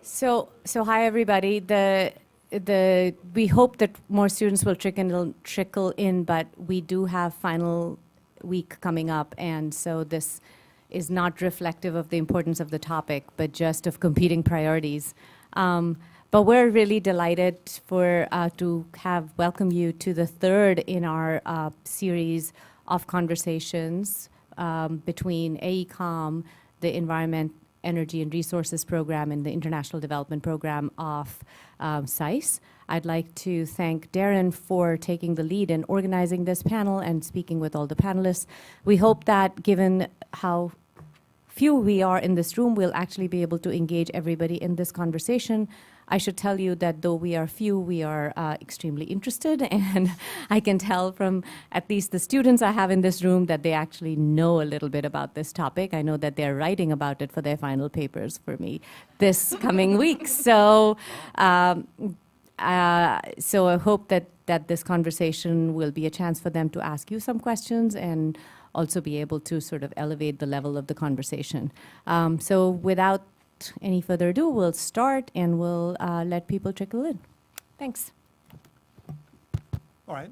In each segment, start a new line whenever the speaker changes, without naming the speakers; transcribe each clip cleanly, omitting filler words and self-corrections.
So hi everybody. We hope that more students will trickle in, but we do have final week coming up, and so this is not reflective of the importance of the topic, but just of competing priorities. But we're really delighted to welcome you to the third in our series of conversations between AECOM, the Environment, Energy and Resources Program, and the International Development Program of SAIS. I'd like to thank Darren for taking the lead in organizing this panel and speaking with all the panelists. We hope that given how few we are in this room, we'll actually be able to engage everybody in this conversation. I should tell you that though we are few, we are extremely interested, and I can tell from at least the students I have in this room that they actually know a little bit about this topic. I know that they're writing about it for their final papers for me this coming week. So I hope that this conversation will be a chance for them to ask you some questions and also be able to sort of elevate the level of the conversation. So without any further ado, we'll start and we'll let people trickle in. Thanks.
All right.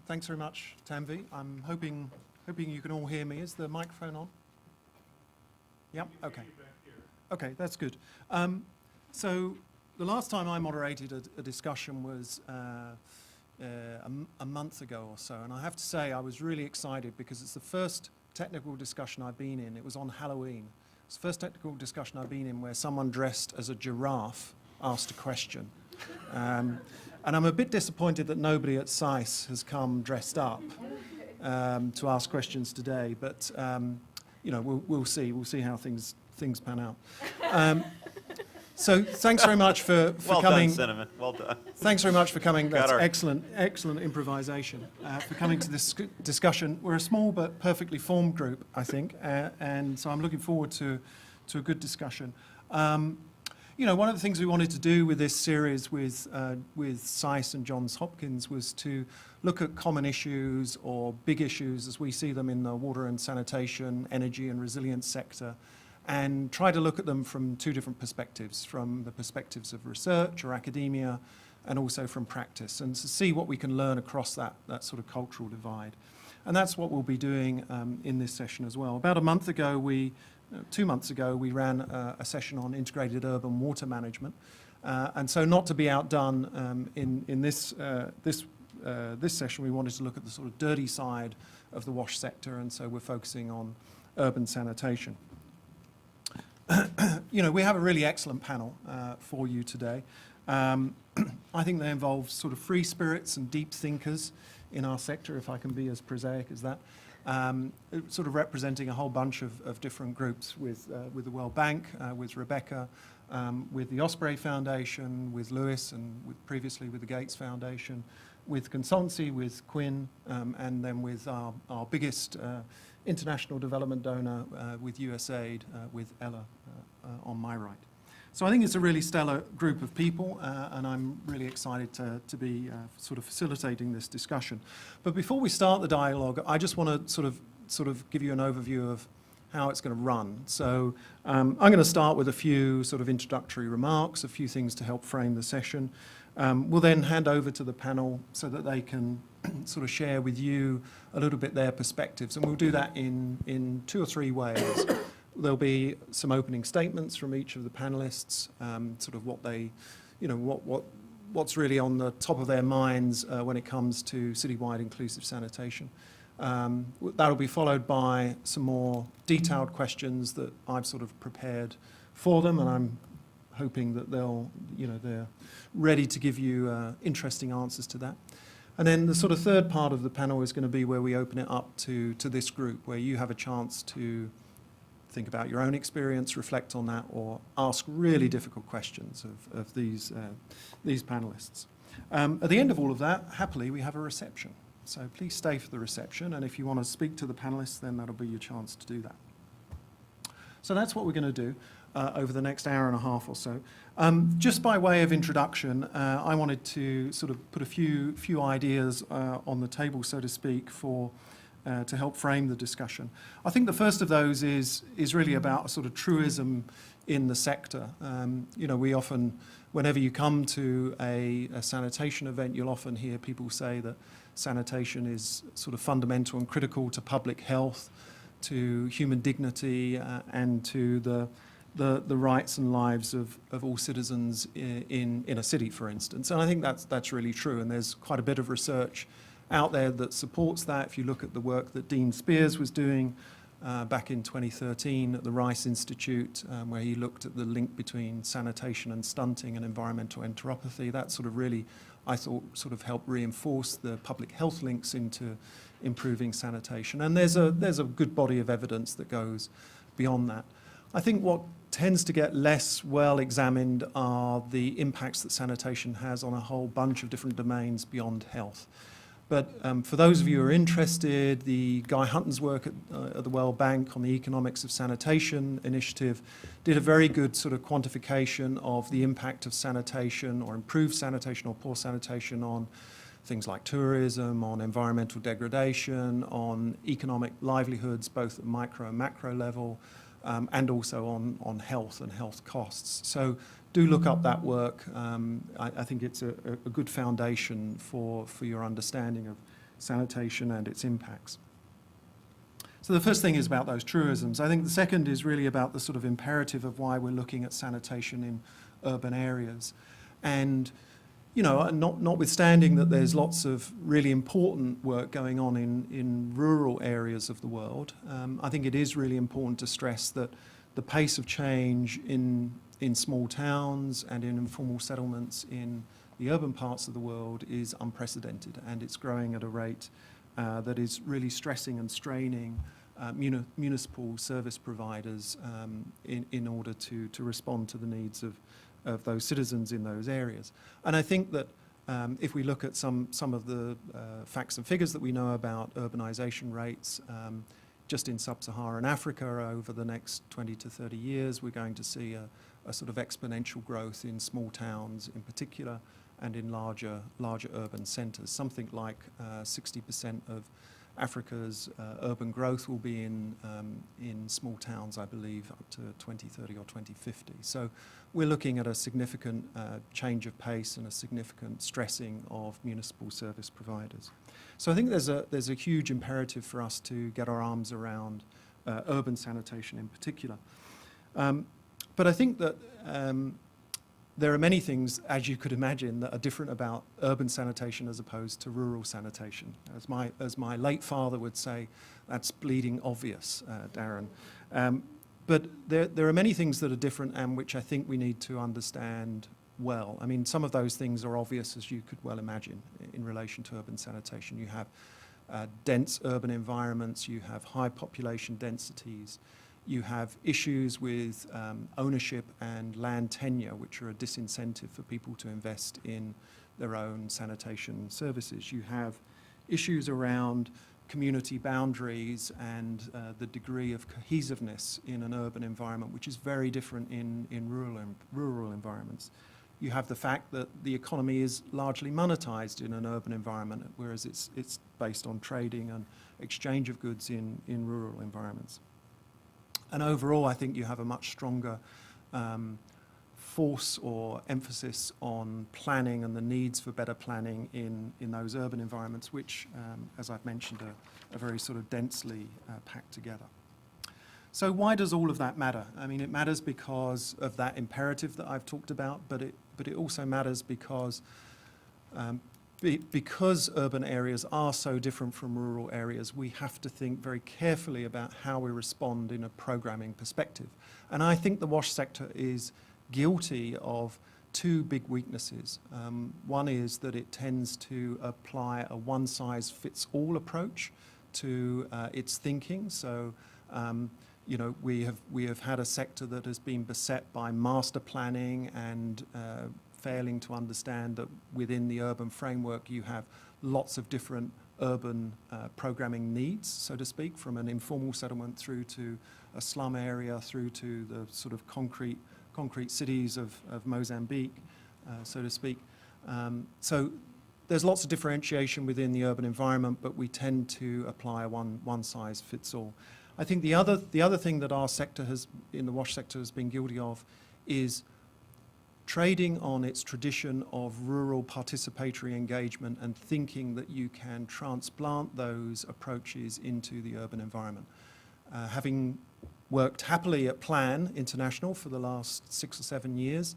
Thanks very much, Tanvi. I'm hoping you can all hear me. Is the microphone on? Yep. Okay. Okay, that's good. So the last time I moderated a discussion was a month ago or so, and I have to say I was really excited because it's the first technical discussion I've been in. It was on Halloween. It's the first technical discussion I've been in where someone dressed as a giraffe asked a question. And I'm a bit disappointed that nobody at SAIS has come dressed up to ask questions today, but you know, we'll see. We'll see how things pan out. So thanks very much for
well
coming.
Well done, Cinnamon. Well done.
Thanks very much for coming. That's
our
excellent improvisation. For coming to this discussion. We're a small but perfectly formed group, I think, and so I'm looking forward to a good discussion. You know, one of the things we wanted to do with this series with SAIS and Johns Hopkins was to look at common issues or big issues as we see them in the water and sanitation, energy and resilience sector, and try to look at them from two different perspectives, from the perspectives of research or academia, and also from practice, and to see what we can learn across that sort of cultural divide. And that's what we'll be doing in this session as well. About a month ago, 2 months ago, we ran a session on integrated urban water management. And so not to be outdone in this session, we wanted to look at the sort of dirty side of the wash sector, and so we're focusing on urban sanitation. You know, we have a really excellent panel for you today. I think they involve sort of free spirits and deep thinkers in our sector, if I can be as prosaic as that, sort of representing a whole bunch of different groups with the World Bank, with Rebecca, with the Osprey Foundation, with Lewis, and previously with the Gates Foundation, with consultancy, with Quinn, and then with our biggest international development donor with USAID, with Ella on my right. So I think it's a really stellar group of people, and I'm really excited to be sort of facilitating this discussion. But before we start the dialogue, I just want to sort of give you an overview of how it's going to run. So I'm going to start with a few sort of introductory remarks, a few things to help frame the session. We'll then hand over to the panel so that they can sort of share with you a little bit their perspectives, and we'll do that in 2 or 3 ways. There'll be some opening statements from each of the panelists, sort of what they, you know, what's really on the top of their minds when it comes to citywide inclusive sanitation. That'll be followed by some more detailed questions that I've sort of prepared for them, and I'm hoping that they're ready to give you interesting answers to that. And then the sort of third part of the panel is going to be where we open it up to this group, where you have a chance to think about your own experience, reflect on that, or ask really difficult questions of these panelists. At the end of all of that, happily, we have a reception. So please stay for the reception, and if you want to speak to the panelists, then that'll be your chance to do that. So that's what we're going to do over the next hour and a half or so. Just by way of introduction, I wanted to sort of put a few ideas on the table, so to speak, to help frame the discussion. I think the first of those is really about a sort of truism in the sector. You know, we often, whenever you come to a sanitation event, you'll often hear people say that sanitation is sort of fundamental and critical to public health, to human dignity, and to the rights and lives of all citizens in a city, for instance. And I think that's really true, and there's quite a bit of research out there that supports that. If you look at the work that Dean Spears was doing back in 2013 at the Rice Institute, where he looked at the link between sanitation and stunting and environmental enteropathy, that sort of really, I thought, sort of helped reinforce the public health links into improving sanitation. And there's a good body of evidence that goes beyond that. I think what tends to get less well examined are the impacts that sanitation has on a whole bunch of different domains beyond health. But for those of you who are interested, the Guy Hunton's work at the World Bank on the Economics of Sanitation initiative did a very good sort of quantification of the impact of sanitation or improved sanitation or poor sanitation on things like tourism, on environmental degradation, on economic livelihoods, both at micro and macro level, and also on health and health costs. So do look up that work. I think it's a good foundation for your understanding of sanitation and its impacts. So the first thing is about those truisms. I think the second is really about the sort of imperative of why we're looking at sanitation in urban areas. And, you know, notwithstanding that there's lots of really important work going on in rural areas of the world, I think it is really important to stress that the pace of change in small towns and in informal settlements in the urban parts of the world is unprecedented, and it's growing at a rate that is really stressing and straining municipal service providers in order to respond to the needs of those citizens in those areas. And I think that if we look at some of the facts and figures that we know about urbanization rates, just in sub-Saharan Africa over the next 20 to 30 years, we're going to see a sort of exponential growth in small towns in particular and in larger urban centres. Something like 60% of Africa's urban growth will be in small towns, I believe, up to 2030 or 2050. So we're looking at a significant change of pace and a significant stressing of municipal service providers. So I think there's a huge imperative for us to get our arms around urban sanitation in particular. But I think that there are many things, as you could imagine, that are different about urban sanitation as opposed to rural sanitation. As my late father would say, that's bleeding obvious, Darren. But there are many things that are different and which I think we need to understand well. I mean, some of those things are obvious, as you could well imagine, in relation to urban sanitation. You have dense urban environments, you have high population densities, you have issues with ownership and land tenure, which are a disincentive for people to invest in their own sanitation services. You have issues around community boundaries and the degree of cohesiveness in an urban environment, which is very different in rural environments. You have the fact that the economy is largely monetized in an urban environment, whereas it's based on trading and exchange of goods in rural environments. And overall, I think you have a much stronger force or emphasis on planning and the needs for better planning in those urban environments, which, as I've mentioned, are very sort of densely packed together. So why does all of that matter? I mean, it matters because of that imperative that I've talked about, but it also matters because urban areas are so different from rural areas, we have to think very carefully about how we respond in a programming perspective. And I think the WASH sector is guilty of two big weaknesses. One is that it tends to apply a one-size-fits-all approach to its thinking. So, you know, we have had a sector that has been beset by master planning and failing to understand that within the urban framework you have lots of different urban programming needs, so to speak, from an informal settlement through to a slum area, through to the sort of concrete cities of Mozambique, so to speak. So there's lots of differentiation within the urban environment, but we tend to apply a one-size-fits-all. I think the other thing that our sector in the wash sector has been guilty of is trading on its tradition of rural participatory engagement and thinking that you can transplant those approaches into the urban environment. Having worked happily at Plan International for the last 6 or 7 years,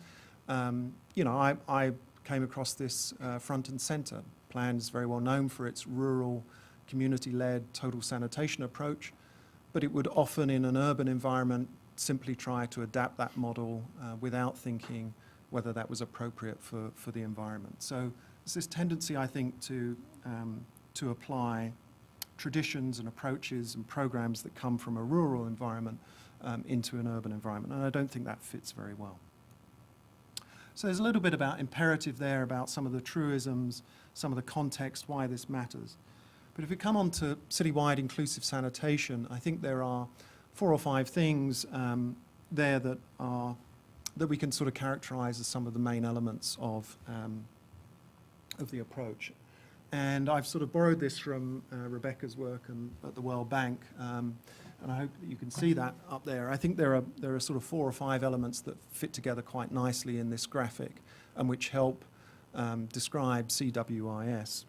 I came across this front and centre. Plan is very well known for its rural, community-led total sanitation approach, but it would often in an urban environment simply try to adapt that model without thinking whether that was appropriate for the environment. So there's this tendency, I think, to apply traditions and approaches and programs that come from a rural environment into an urban environment, and I don't think that fits very well. So there's a little bit about imperative there, about some of the truisms, some of the context, why this matters. But if we come on to citywide inclusive sanitation, I think there are 4 or 5 things there that we can sort of characterize as some of the main elements of the approach. And I've sort of borrowed this from Rebecca's work at the World Bank, and I hope that you can see that up there. I think there are sort of 4 or 5 elements that fit together quite nicely in this graphic and which help describe CWIS.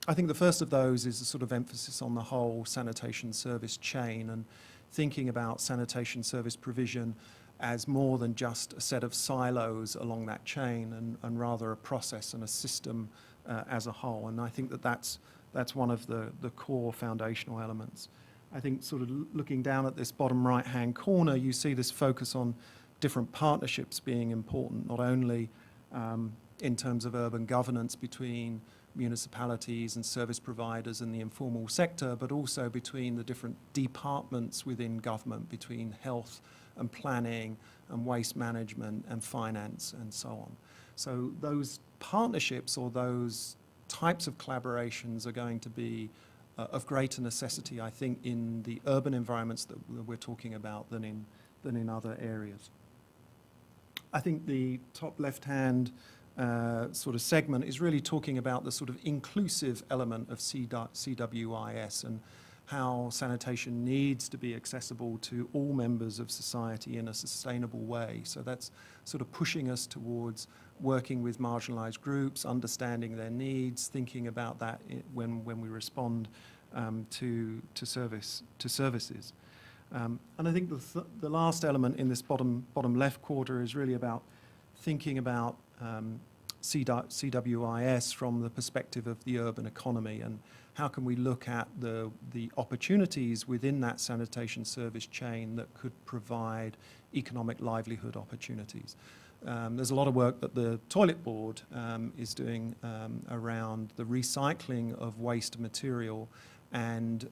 I think the first of those is a sort of emphasis on the whole sanitation service chain and thinking about sanitation service provision as more than just a set of silos along that chain and rather a process and a system as a whole. And I think that's one of the core foundational elements. I think sort of looking down at this bottom right-hand corner, you see this focus on different partnerships being important, not only in terms of urban governance between municipalities and service providers and the informal sector, but also between the different departments within government, between health and planning and waste management and finance and so on. So those partnerships or those types of collaborations are going to be of greater necessity, I think, in the urban environments that we're talking about than in other areas. I think the top left-hand sort of segment is really talking about the sort of inclusive element of CWIS and how sanitation needs to be accessible to all members of society in a sustainable way. So that's sort of pushing us towards working with marginalised groups, understanding their needs, thinking about that when we respond to services. And I think the last element in this bottom left quarter is really about thinking about CWIS from the perspective of the urban economy and how can we look at the opportunities within that sanitation service chain that could provide economic livelihood opportunities. There's a lot of work that the Toilet Board is doing around the recycling of waste material and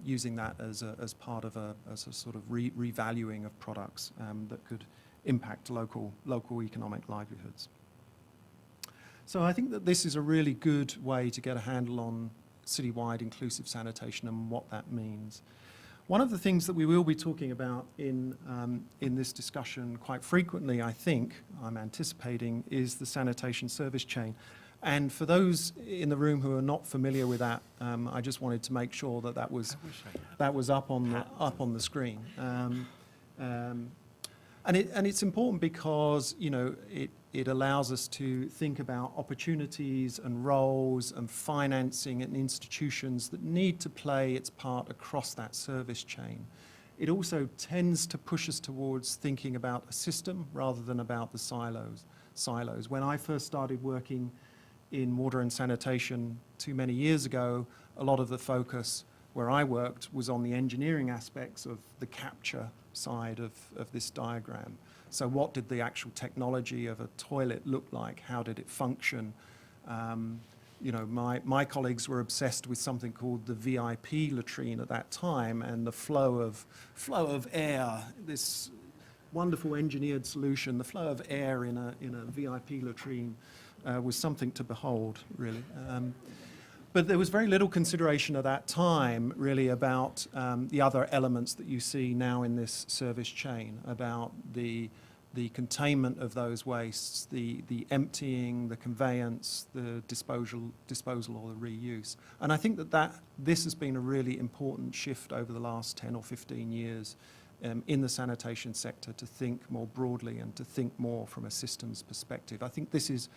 using that as part of a sort of revaluing of products that could impact local economic livelihoods. So I think that this is a really good way to get a handle on citywide inclusive sanitation and what that means. One of the things that we will be talking about in this discussion quite frequently, I think, I'm anticipating, is the sanitation service chain. And for those in the room who are not familiar with that, I just wanted to make sure that was up on the screen. And it's important because, you know, it allows us to think about opportunities and roles and financing and institutions that need to play its part across that service chain. It also tends to push us towards thinking about a system rather than about the silos. When I first started working in water and sanitation too many years ago, a lot of the focus where I worked was on the engineering aspects of the capture side of this diagram. So what did the actual technology of a toilet look like? How did it function? You know, my colleagues were obsessed with something called the VIP latrine at that time, and the flow of air, this wonderful engineered solution, the flow of air in a VIP latrine was something to behold, really. But there was very little consideration at that time, really, about the other elements that you see now in this service chain, about the the containment of those wastes, the emptying, the conveyance, the disposal or the reuse. And I think that this has been a really important shift over the last 10 or 15 years in the sanitation sector, to think more broadly and to think more from a systems perspective. I think this is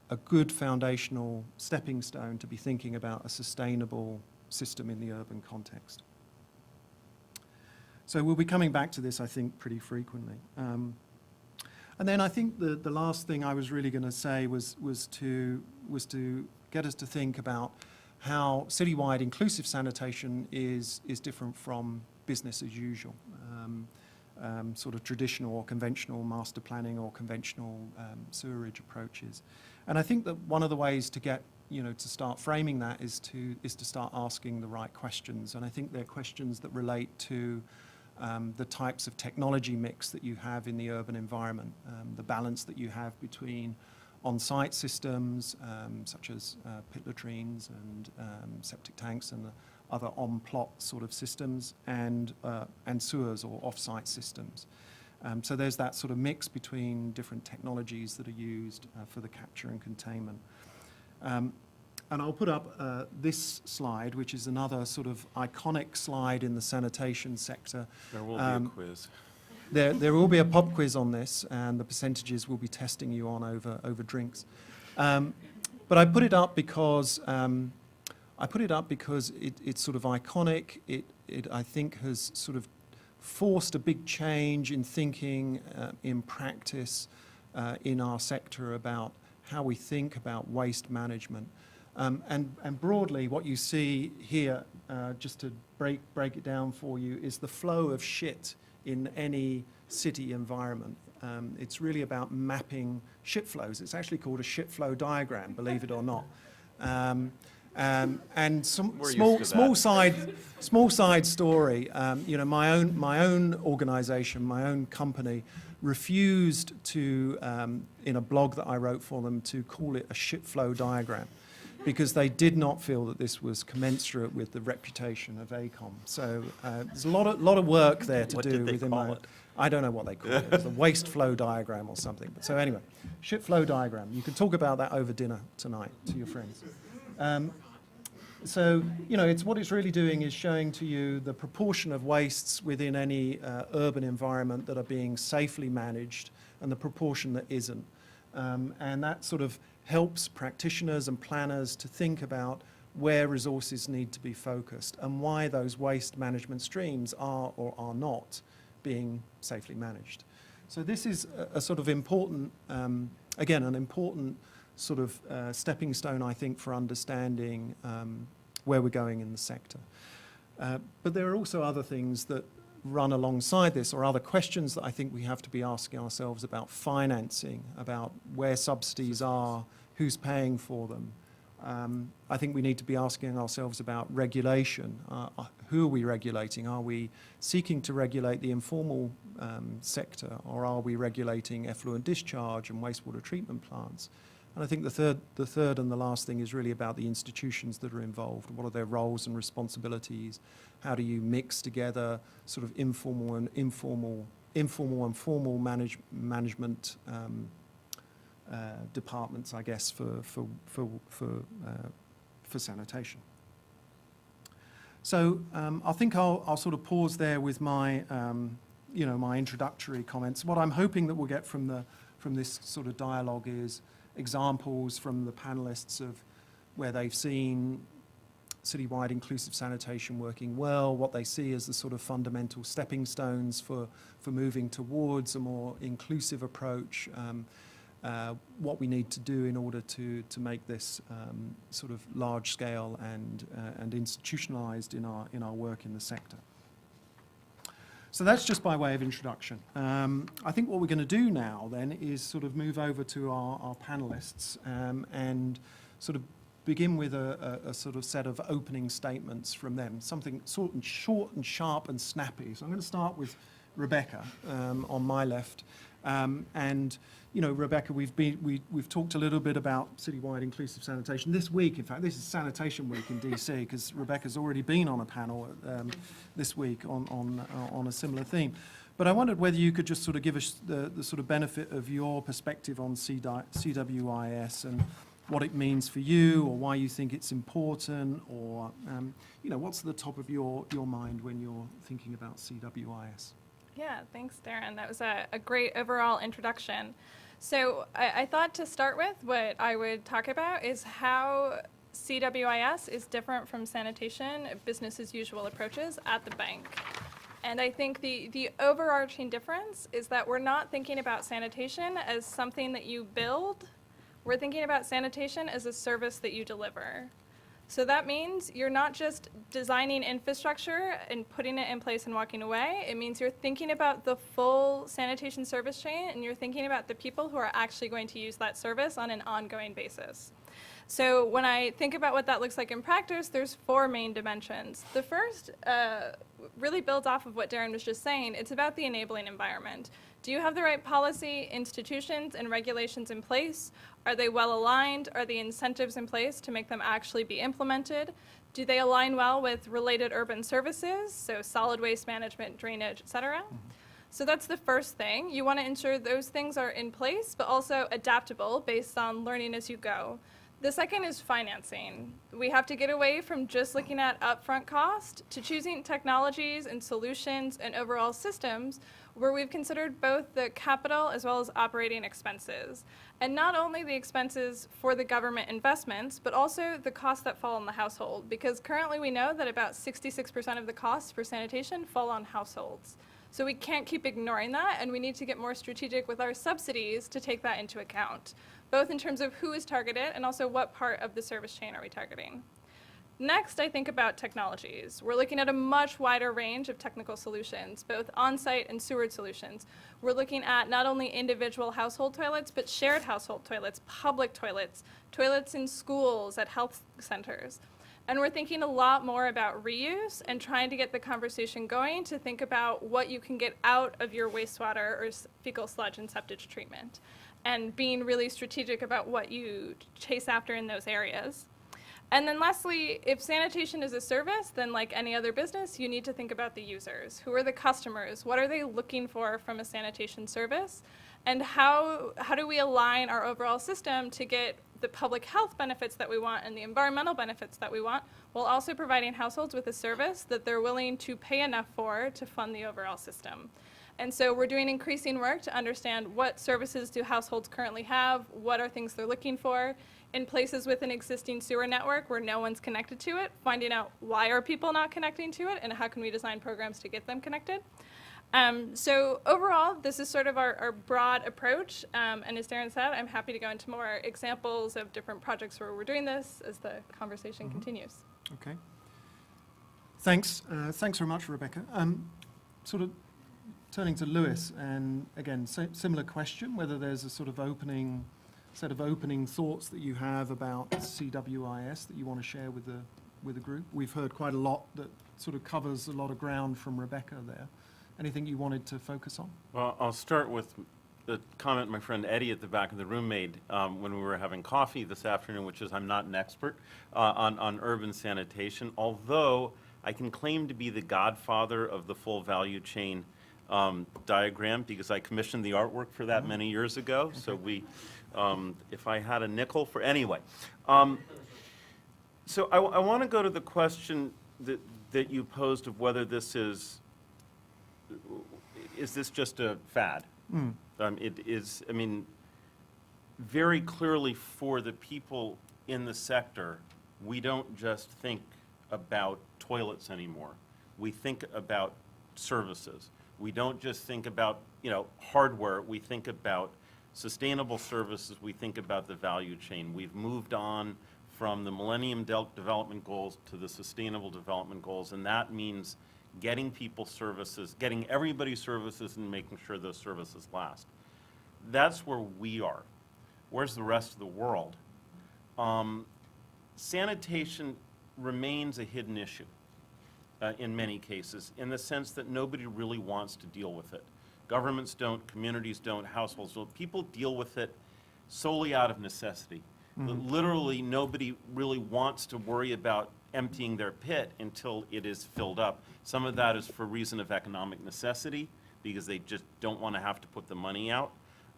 a good foundational stepping stone to be thinking about a sustainable system in the urban context. So we'll be coming back to this, I think, pretty frequently. And then I think the last thing I was really going to say was to get us to think about how citywide inclusive sanitation is different from business as usual, sort of traditional or conventional master planning or conventional sewerage approaches. And I think that one of the ways to get, to start framing that is to start asking the right questions. And I think they're questions that relate to the types of technology mix that you have in the urban environment, the balance that you have between on-site systems, such as pit latrines and septic tanks and other on-plot sort of systems, and sewers or off-site systems. So there's that sort of mix between different technologies that are used for the capture and containment. And I'll put up this slide, which is another sort of iconic slide in the sanitation sector.
There will be a quiz.
There will be a pop quiz on this, and the percentages will be testing you on over drinks. But I put it up because it's sort of iconic. It I think has sort of forced a big change in thinking, in practice, in our sector about how we think about waste management. And broadly, what you see here, just to break it down for you, is the flow of shit in any city environment. It's really about mapping shit flows. It's actually called a shit flow diagram, believe it or not. And some small side story. My own organisation, my own company, refused to, in a blog that I wrote for them, to call it a shit flow diagram, because they did not feel that this was commensurate with the reputation of AECOM. So there's a lot of work there to do within my. I don't know what they call it. It's a waste flow diagram or something. But so anyway, shit flow diagram. You can talk about that over dinner tonight to your friends. So it's what it's really doing is showing to you the proportion of wastes within any urban environment that are being safely managed and the proportion that isn't. And that sort of helps practitioners and planners to think about where resources need to be focused and why those waste management streams are or are not being safely managed. So this is a sort of important, again, an important sort of stepping stone, I think, for understanding where we're going in the sector. But there are also other things that run alongside this, or other questions that I think we have to be asking ourselves about financing, about where subsidies are, who's paying for them. I think we need to be asking ourselves about regulation. Who are we regulating? Are we seeking to regulate the informal sector, or are we regulating effluent discharge and wastewater treatment plants? And I think the third and the last thing is really about the institutions that are involved. What are their roles and responsibilities? How do you mix together sort of informal and formal management departments, I guess, for sanitation. So I think I'll sort of pause there with my my introductory comments. What I'm hoping that we'll get from this sort of dialogue is examples from the panelists of where they've seen citywide inclusive sanitation working well, what they see as the sort of fundamental stepping stones for moving towards a more inclusive approach, what we need to do in order to make this sort of large scale and institutionalized in our work in the sector. So that's just by way of introduction. I think what we're going to do now then is sort of move over to our panelists and sort of begin with a sort of set of opening statements from them, something short and sharp and snappy. So I'm going to start with Rebecca on my left. And Rebecca, we've talked a little bit about citywide inclusive sanitation this week. In fact, this is Sanitation Week in DC because Rebecca's already been on a panel this week on a similar theme. But I wondered whether you could just sort of give us the sort of benefit of your perspective on CWIS and what it means for you, or why you think it's important, or what's at the top of your mind when you're thinking about CWIS?
Yeah, thanks, Darren. That was a great overall introduction. So I thought to start with, what I would talk about is how CWIS is different from sanitation, business as usual approaches at the bank. And I think the overarching difference is that we're not thinking about sanitation as something that you build. We're thinking about sanitation as a service that you deliver. So that means you're not just designing infrastructure and putting it in place and walking away. It means you're thinking about the full sanitation service chain, and you're thinking about the people who are actually going to use that service on an ongoing basis. So when I think about what that looks like in practice, there's 4 main dimensions. The first really builds off of what Darren was just saying. It's about the enabling environment. Do you have the right policy, institutions, and regulations in place? Are they well aligned? Are the incentives in place to make them actually be implemented? Do they align well with related urban services, so solid waste management, drainage, et cetera? So that's the first thing. You want to ensure those things are in place, but also adaptable based on learning as you go. The second is financing. We have to get away from just looking at upfront cost to choosing technologies and solutions and overall systems where we've considered both the capital as well as operating expenses. And not only the expenses for the government investments, but also the costs that fall on the household. Because currently we know that about 66% of the costs for sanitation fall on households. So we can't keep ignoring that, and we need to get more strategic with our subsidies to take that into account, both in terms of who is targeted and also what part of the service chain are we targeting. Next, I think about technologies. We're looking at a much wider range of technical solutions, both on-site and sewered solutions. We're looking at not only individual household toilets, but shared household toilets, public toilets, toilets in schools, at health centers. And we're thinking a lot more about reuse and trying to get the conversation going to think about what you can get out of your wastewater or fecal sludge and septic treatment, and being really strategic about what you chase after in those areas. And then lastly, if sanitation is a service, then like any other business, you need to think about the users. Who are the customers? What are they looking for from a sanitation service? And how do we align our overall system to get the public health benefits that we want and the environmental benefits that we want, while also providing households with a service that they're willing to pay enough for to fund the overall system? And so we're doing increasing work to understand what services do households currently have, what are things they're looking for, in places with an existing sewer network where no one's connected to it, finding out why are people not connecting to it, and how can we design programs to get them connected. So overall, this is sort of our broad approach, and as Darren said, I'm happy to go into more examples of different projects where we're doing this as the conversation continues.
Okay. Thanks. Thanks very much, Rebecca. Sort of turning to Lewis, and again, similar question, whether there's a sort of set of opening thoughts that you have about CWIS that you want to share with the group. We've heard quite a lot that sort of covers a lot of ground from Rebecca there. Anything you wanted to focus on?
Well, I'll start with the comment my friend Eddie at the back of the room made when we were having coffee this afternoon, which is I'm not an expert on urban sanitation, although I can claim to be the godfather of the full value chain diagram because I commissioned the artwork for that many years ago. Okay. So if I had a nickel for, anyway. So I want to go to the question that you posed of whether this is this just a fad? It is, I mean, very clearly for the people in the sector, we don't just think about toilets anymore. We think about services. We don't just think about, hardware. We think about sustainable services. We think about the value chain. We've moved on from the Millennium Development Goals to the Sustainable Development Goals, and that means getting people services, getting everybody services, and making sure those services last. That's where we are. Where's the rest of the world? Sanitation remains a hidden issue in many cases, in the sense that nobody really wants to deal with it. Governments don't, communities don't, households don't. People deal with it solely out of necessity. Literally, nobody really wants to worry about emptying their pit until it is filled up. Some of that is for reason of economic necessity, because they just don't want to have to put the money out.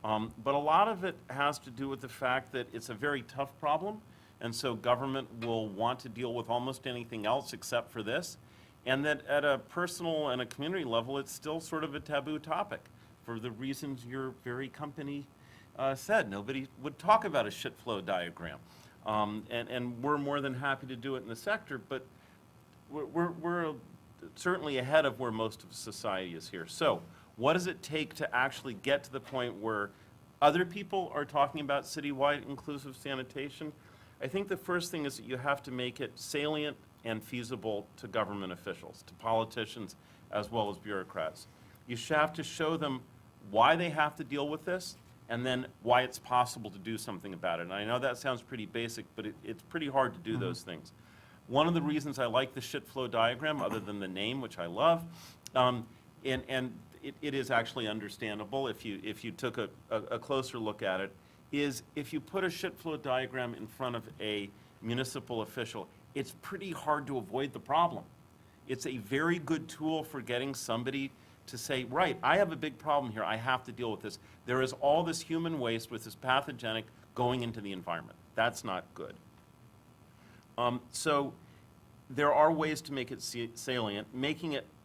But a lot of it has to do with the fact that it's a very tough problem, and so government will want to deal with almost anything else except for this, and that at a personal and a community level, it's still sort of a taboo topic for the reasons your very company said. Nobody would talk about a shit flow diagram. And we're more than happy to do it in the sector, but we're certainly ahead of where most of society is here. So what does it take to actually get to the point where other people are talking about citywide inclusive sanitation? I think the first thing is that you have to make it salient and feasible to government officials, to politicians, as well as bureaucrats. You should have to show them why they have to deal with this, and then why it's possible to do something about it. And I know that sounds pretty basic, but it's pretty hard to do those things. One of the reasons I like the shit flow diagram, other than the name, which I love, and it is actually understandable if you took a closer look at it, is if you put a shit flow diagram in front of a municipal official, it's pretty hard to avoid the problem. It's a very good tool for getting somebody to say, right, I have a big problem here, I have to deal with this. There is all this human waste with this pathogenic going into the environment. That's not good. So there are ways to make it salient.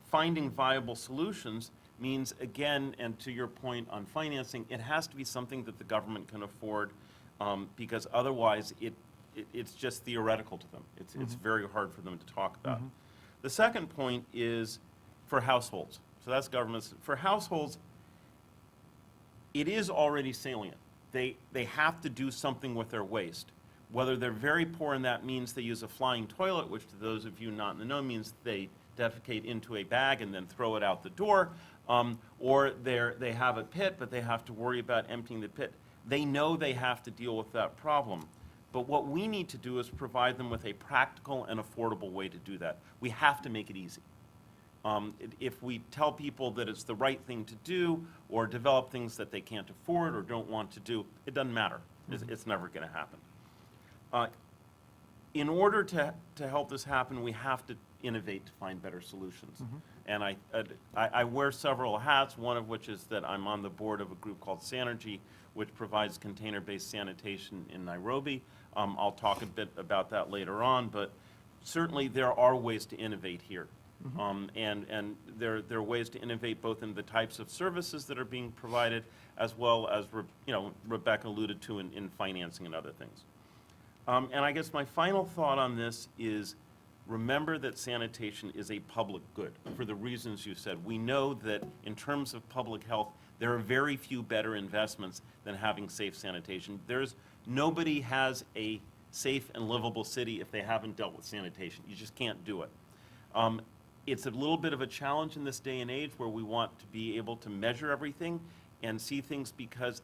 Finding viable solutions means, again, and to your point on financing, it has to be something that the government can afford, because otherwise it's just theoretical to them. It's very hard for them to talk about. The second point is for households. So that's governments. For households, it is already salient. They have to do something with their waste. Whether they're very poor and that means they use a flying toilet, which to those of you not in the know means they defecate into a bag and then throw it out the door, or they have a pit, but they have to worry about emptying the pit. They know they have to deal with that problem. But what we need to do is provide them with a practical and affordable way to do that. We have to make it easy. If we tell people that it's the right thing to do, or develop things that they can't afford or don't want to do, it doesn't matter. It's never going to happen. In order to help this happen, we have to innovate to find better solutions. And I wear several hats, one of which is that I'm on the board of a group called Sanitation, which provides container-based sanitation in Nairobi. I'll talk a bit about that later on, but certainly there are ways to innovate here. And there are ways to innovate both in the types of services that are being provided, as well as Rebecca alluded to in financing and other things. And I guess my final thought on this is, remember that sanitation is a public good for the reasons you said. We know that in terms of public health, there are very few better investments than having safe sanitation. Nobody has a safe and livable city if they haven't dealt with sanitation. You just can't do it. It's a little bit of a challenge in this day and age where we want to be able to measure everything and see things, because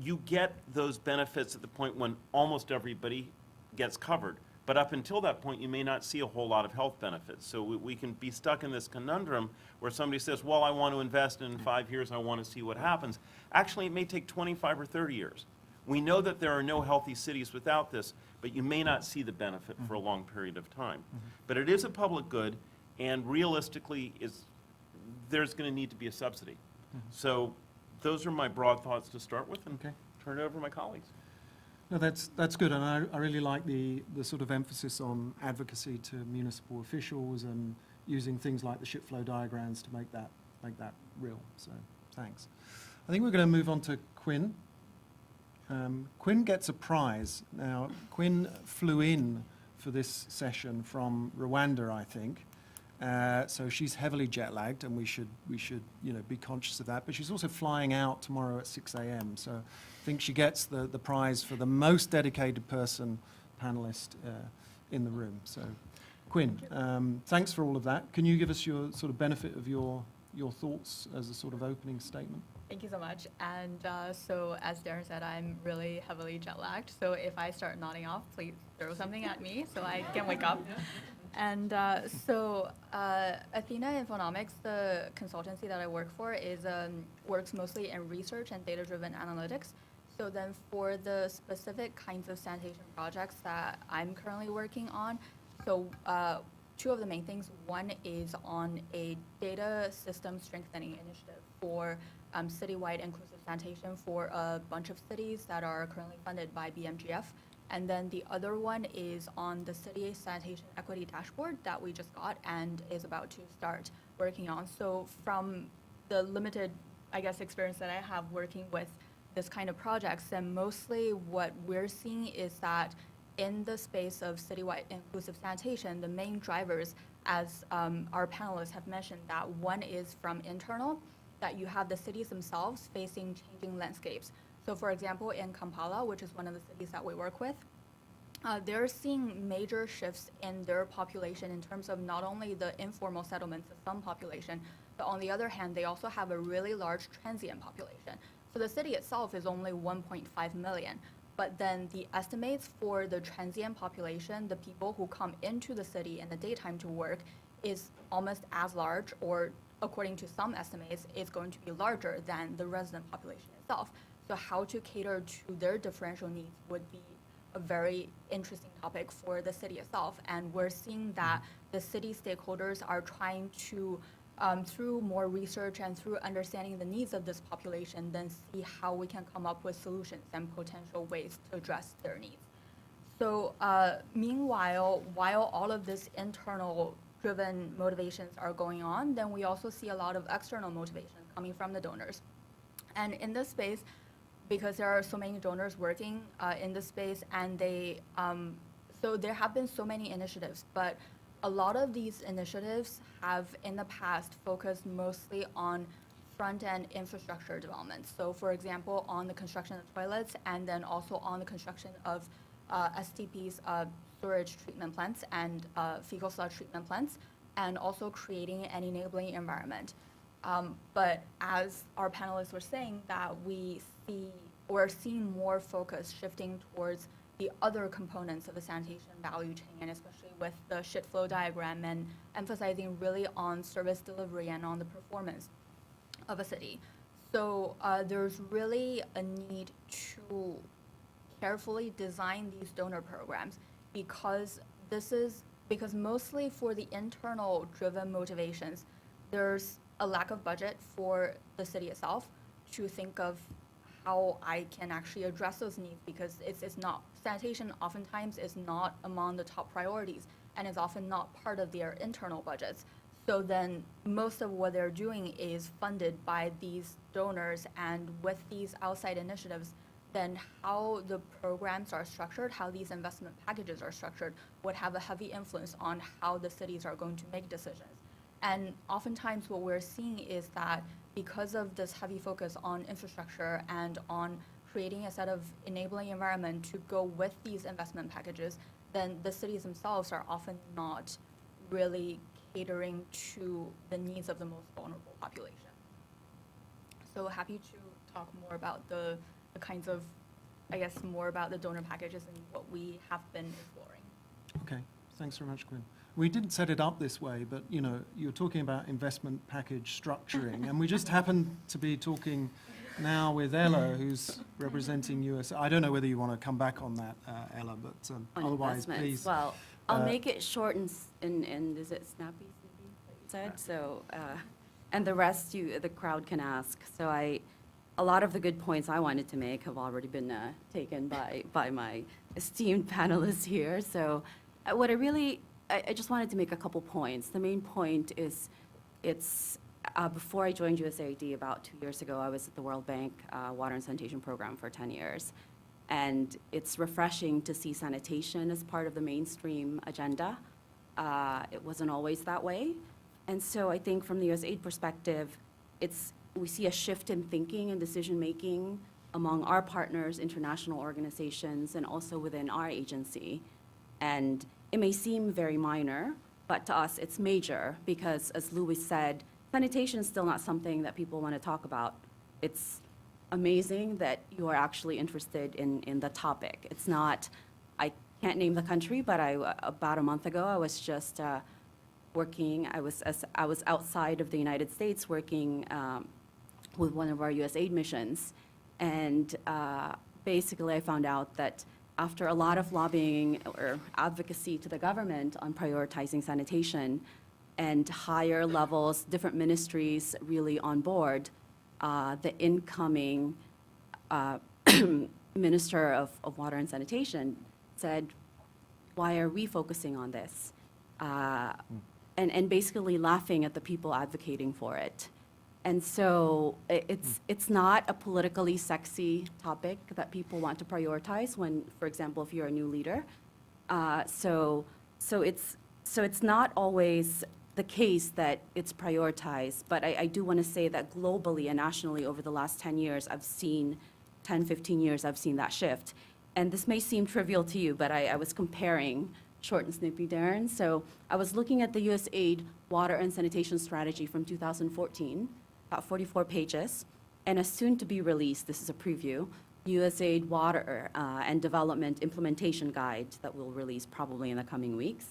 you get those benefits at the point when almost everybody gets covered. But up until that point, you may not see a whole lot of health benefits. So we can be stuck in this conundrum where somebody says, well, I want to invest, and in 5 years I want to see what happens. Actually, it may take 25 or 30 years. We know that there are no healthy cities without this, but you may not see the benefit for a long period of time. But it is a public good, and realistically, there's going to need to be a subsidy. So those are my broad thoughts to start with, and turn it over to my colleagues.
No, that's good, and I really like the sort of emphasis on advocacy to municipal officials and using things like the ship flow diagrams to make that real. So thanks. I think we're going to move on to Quinn. Quinn gets a prize. Now, Quinn flew in for this session from Rwanda, I think. So she's heavily jet lagged, and we should be conscious of that. But she's also flying out tomorrow at 6 a.m. So I think she gets the prize for the most dedicated panelist in the room. So, Quinn, thanks for all of that. Can you give us your sort of benefit of your thoughts as a sort of opening statement?
Thank you so much. And so, as Darren said, I'm really heavily jet lagged. So if I start nodding off, please throw something at me so I can wake up. And so Athena Infonomics, the consultancy that I work for, works mostly in research and data-driven analytics. So then for the specific kinds of sanitation projects that I'm currently working on, so two of the main things. One is on a data system strengthening initiative for citywide inclusive sanitation for a bunch of cities that are currently funded by BMGF. And then the other one is on the city sanitation equity dashboard that we just got and is about to start working on. So from the limited, I guess, experience that I have working with this kind of projects, then mostly what we're seeing is that in the space of citywide inclusive sanitation, the main drivers, as our panelists have mentioned, that one is from internal, that you have the cities themselves facing changing landscapes. So for example, in Kampala, which is one of the cities that we work with, they're seeing major shifts in their population in terms of not only the informal settlements of some population, but on the other hand, they also have a really large transient population. So the city itself is only 1.5 million, but then the estimates for the transient population, the people who come into the city in the daytime to work, is almost as large, or according to some estimates, is going to be larger than the resident population itself. So how to cater to their differential needs would be a very interesting topic for the city itself. And we're seeing that the city stakeholders are trying to, through more research and through understanding the needs of this population, then see how we can come up with solutions and potential ways to address their needs. So meanwhile, while all of this internal driven motivations are going on, then we also see a lot of external motivation coming from the donors. And in this space, because there are so many donors working in this space, and they, so there have been so many initiatives, but a lot of these initiatives have in the past focused mostly on front-end infrastructure development. So for example, on the construction of toilets, and then also on the construction of STPs, storage treatment plants, and fecal sludge treatment plants, and also creating an enabling environment. But as our panelists were saying, that we're seeing more focus shifting towards the other components of the sanitation value chain, and especially with the shit flow diagram, and emphasizing really on service delivery and on the performance of a city. So there's really a need to carefully design these donor programs, because mostly for the internal driven motivations, there's a lack of budget for the city itself to think of how I can actually address those needs, because it's not, sanitation oftentimes is not among the top priorities, and is often not part of their internal budgets. So then most of what they're doing is funded by these donors, and with these outside initiatives, then how the programs are structured, how these investment packages are structured, would have a heavy influence on how the cities are going to make decisions. And oftentimes what we're seeing is that because of this heavy focus on infrastructure and on creating a set of enabling environment to go with these investment packages, then the cities themselves are often not really catering to the needs of the most vulnerable population. So happy to talk more about the kinds of, I guess, more about the donor packages and what we have been exploring.
Okay, thanks very much, Gwen. We didn't set it up this way, but you know, you're talking about investment package structuring, and we just happen to be talking now with Ella, who's representing US. I don't know whether you want to come back on that, Ella, but
On
otherwise,
investments.
please.
Well, I'll make it short and is it snappy, Cindy, that you said? So, and the rest the crowd can ask. So a lot of the good points I wanted to make have already been taken by my esteemed panelists here. So what I just wanted to make a couple points. The main point is before I joined USAID about 2 years ago, I was at the World Bank Water and Sanitation Program for 10 years. And it's refreshing to see sanitation as part of the mainstream agenda. It wasn't always that way. And so I think from the USAID perspective, we see a shift in thinking and decision-making among our partners, international organizations, and also within our agency. And it may seem very minor, but to us it's major, because as Louis said, sanitation is still not something that people want to talk about. It's amazing that you are actually interested in the topic. It's not, I can't name the country, but about a month ago, I was just working, I was outside of the United States working with one of our USAID missions. And basically I found out that after a lot of lobbying or advocacy to the government on prioritizing sanitation and higher levels, different ministries really on board, the incoming Minister of Water and Sanitation said, why are we focusing on this? And basically laughing at the people advocating for it. And so it's not a politically sexy topic that people want to prioritize when, for example, if you're a new leader. So it's not always the case that it's prioritized, but I do want to say that globally and nationally over the last 10 years, 15 years, I've seen that shift. And this may seem trivial to you, but I was comparing, short and snippy, Darren. So I was looking at the USAID Water and Sanitation Strategy from 2014, about 44 pages, and a soon-to-be released, this is a preview, USAID Water and Development Implementation Guide that we'll release probably in the coming weeks,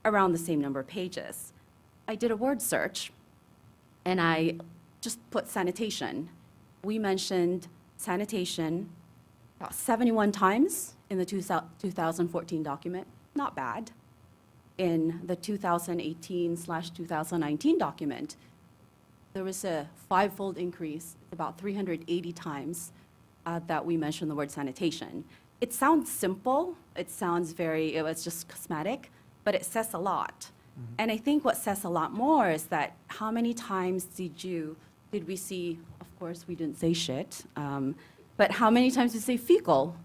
around the same number of pages. I did a word search, and I just put sanitation. We mentioned sanitation about 71 times in the 2014 document, not bad. In the 2018/2019 document, there was a 5-fold increase, about 380 times that we mentioned the word sanitation. It sounds simple, it was just cosmetic, but it says a lot. And I think what says a lot more is that how many times did we see, of course, we didn't say shit, but how many times did we say fecal?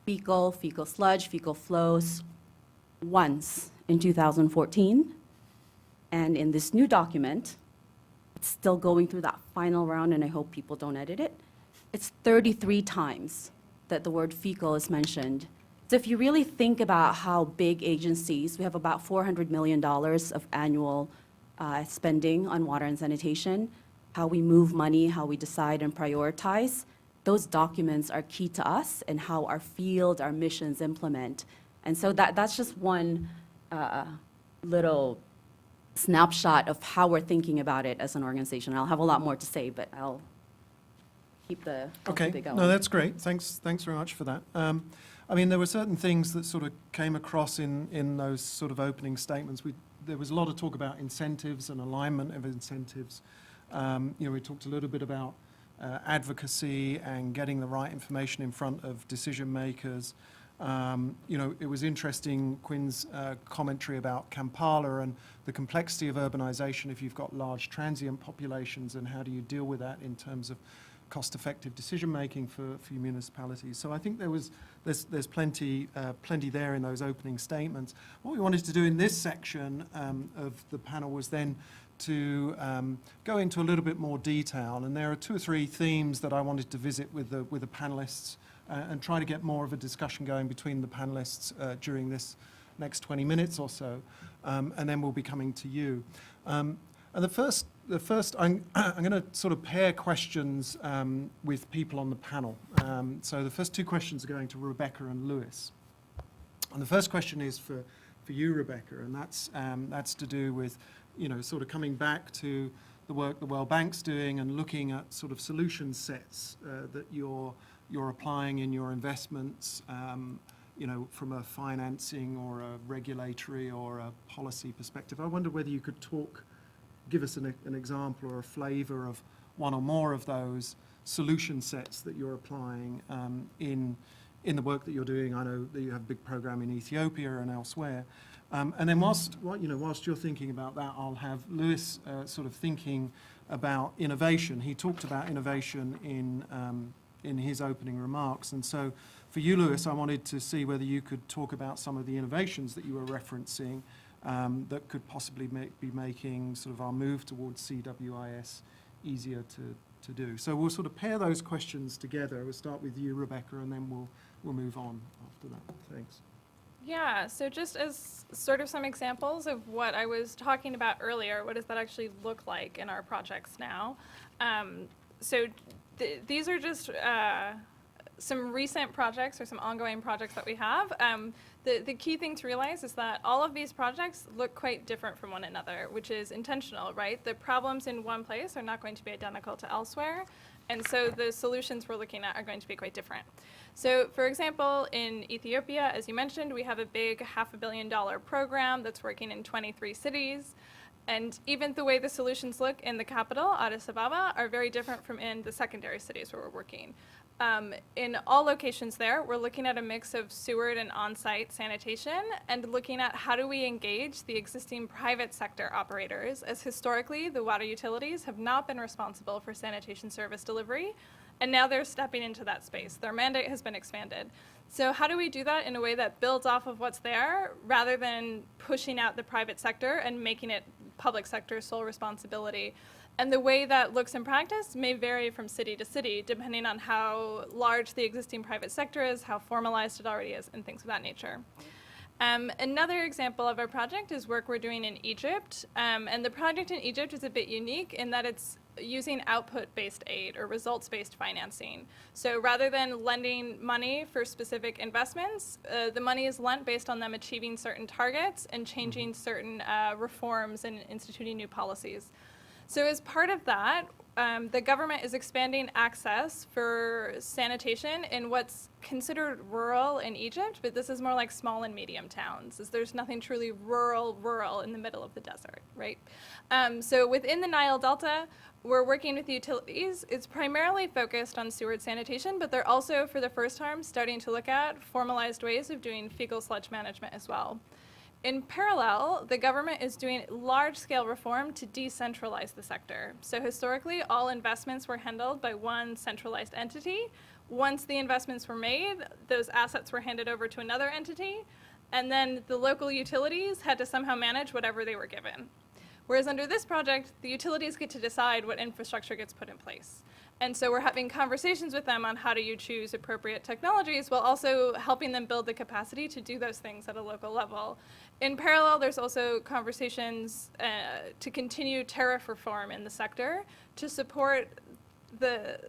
Fecal sludge, fecal flows, once in 2014. And in this new document, it's still going through that final round, and I hope people don't edit it. It's 33 times that the word fecal is mentioned. So if you really think about how big agencies, we have about $400 million of annual spending on water and sanitation, how we move money, how we decide and prioritize, those documents are key to us and how our field, our missions implement. And so that's just one little snapshot of how we're thinking about it as an organization. I'll have a lot more to say, but I'll keep it going.
No, that's great. Thanks very much for that. I mean, there were certain things that sort of came across in those sort of opening statements. There was a lot of talk about incentives and alignment of incentives. We talked a little bit about advocacy and getting the right information in front of decision makers. It was interesting, Quinn's commentary about Kampala and the complexity of urbanization if you've got large transient populations, and how do you deal with that in terms of cost-effective decision-making for municipalities. So I think there's plenty there in those opening statements. What we wanted to do in this section of the panel was then to go into a little bit more detail, and there are 2 or 3 themes that I wanted to visit with the panelists and try to get more of a discussion going between the panelists during this next 20 minutes or so, and then we'll be coming to you. And the first, I'm going to sort of pair questions with people on the panel. So the first 2 questions are going to Rebecca and Lewis. And the first question is for you, Rebecca, and that's to do with, sort of coming back to the work the World Bank's doing and looking at sort of solution sets that you're applying in your investments, from a financing or a regulatory or a policy perspective. I wonder whether you could give us an example or a flavor of one or more of those solution sets that you're applying in the work that you're doing. I know that you have a big program in Ethiopia and elsewhere. And then whilst you're thinking about that, I'll have Lewis sort of thinking about innovation. He talked about innovation in his opening remarks. And so for you, Lewis, I wanted to see whether you could talk about some of the innovations that you were referencing that could possibly be making sort of our move towards CWIS easier to do. So we'll sort of pair those questions together. We'll start with you, Rebecca, and then we'll move on after that. Thanks.
Yeah, so just as sort of some examples of what I was talking about earlier, what does that actually look like in our projects now? These are just some recent projects or some ongoing projects that we have. The key thing to realize is that all of these projects look quite different from one another, which is intentional, right? The problems in one place are not going to be identical to elsewhere. And so the solutions we're looking at are going to be quite different. So for example, in Ethiopia, as you mentioned, we have a big $500 million program that's working in 23 cities. And even the way the solutions look in the capital, Addis Ababa, are very different from in the secondary cities where we're working. In all locations there, we're looking at a mix of sewered and on-site sanitation and looking at how do we engage the existing private sector operators, as historically the water utilities have not been responsible for sanitation service delivery, and now they're stepping into that space. Their mandate has been expanded. So how do we do that in a way that builds off of what's there rather than pushing out the private sector and making it public sector sole responsibility? And the way that looks in practice may vary from city to city, depending on how large the existing private sector is, how formalized it already is, and things of that nature. Another example of our project is work we're doing in Egypt. And the project in Egypt is a bit unique in that it's using output-based aid or results-based financing. So rather than lending money for specific investments, the money is lent based on them achieving certain targets and changing certain reforms and instituting new policies. So as part of that, the government is expanding access for sanitation in what's considered rural in Egypt, but this is more like small and medium towns, as there's nothing truly rural in the middle of the desert, right? So within the Nile Delta, we're working with utilities. It's primarily focused on sewered sanitation, but they're also, for the first time, starting to look at formalized ways of doing fecal sludge management as well. In parallel, the government is doing large-scale reform to decentralize the sector. So historically, all investments were handled by one centralized entity. Once the investments were made, those assets were handed over to another entity, and then the local utilities had to somehow manage whatever they were given. Whereas under this project, the utilities get to decide what infrastructure gets put in place. And so we're having conversations with them on how do you choose appropriate technologies while also helping them build the capacity to do those things at a local level. In parallel, there's also conversations to continue tariff reform in the sector to support the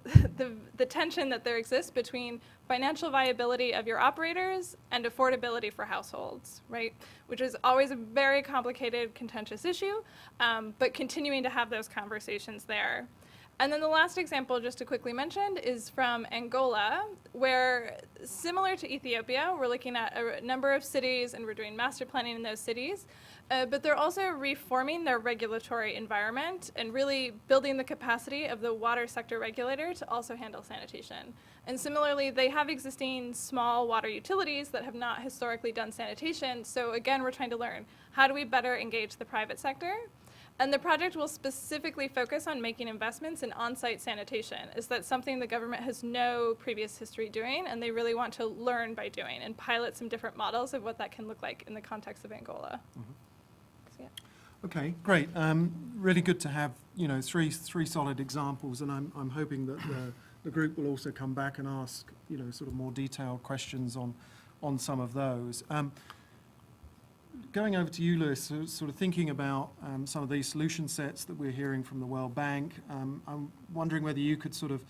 tension that there exists between financial viability of your operators and affordability for households, right? Which is always a very complicated, contentious issue, but continuing to have those conversations there. And then the last example, just to quickly mention, is from Angola, where, similar to Ethiopia, we're looking at a number of cities and we're doing master planning in those cities, but they're also reforming their regulatory environment and really building the capacity of the water sector regulator to also handle sanitation. And similarly, they have existing small water utilities that have not historically done sanitation, so again, we're trying to learn, how do we better engage the private sector? And the project will specifically focus on making investments in on-site sanitation. Is that something the government has no previous history doing, and they really want to learn by doing and pilot some different models of what that can look like in the context of Angola.
Mm-hmm.
So, yeah.
Okay, great. Really good to have, three solid examples, and I'm hoping that the group will also come back and ask, sort of more detailed questions on some of those. Going over to you, Lewis, sort of thinking about some of these solution sets that we're hearing from the World Bank. I'm wondering whether you could sort of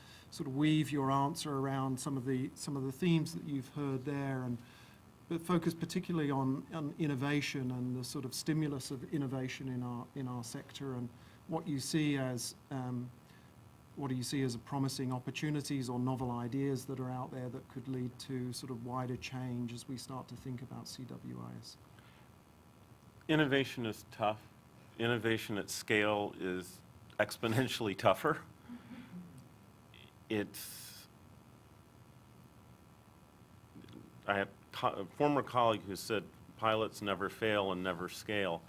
weave your answer around some of the themes that you've heard there, but focus particularly on innovation and the sort of stimulus of innovation in our sector, and what you see as promising opportunities or novel ideas that are out there that could lead to sort of wider change as we start to think about CWIS.
Innovation is tough. Innovation at scale is exponentially tougher. I have a former colleague who said pilots never fail and never scale.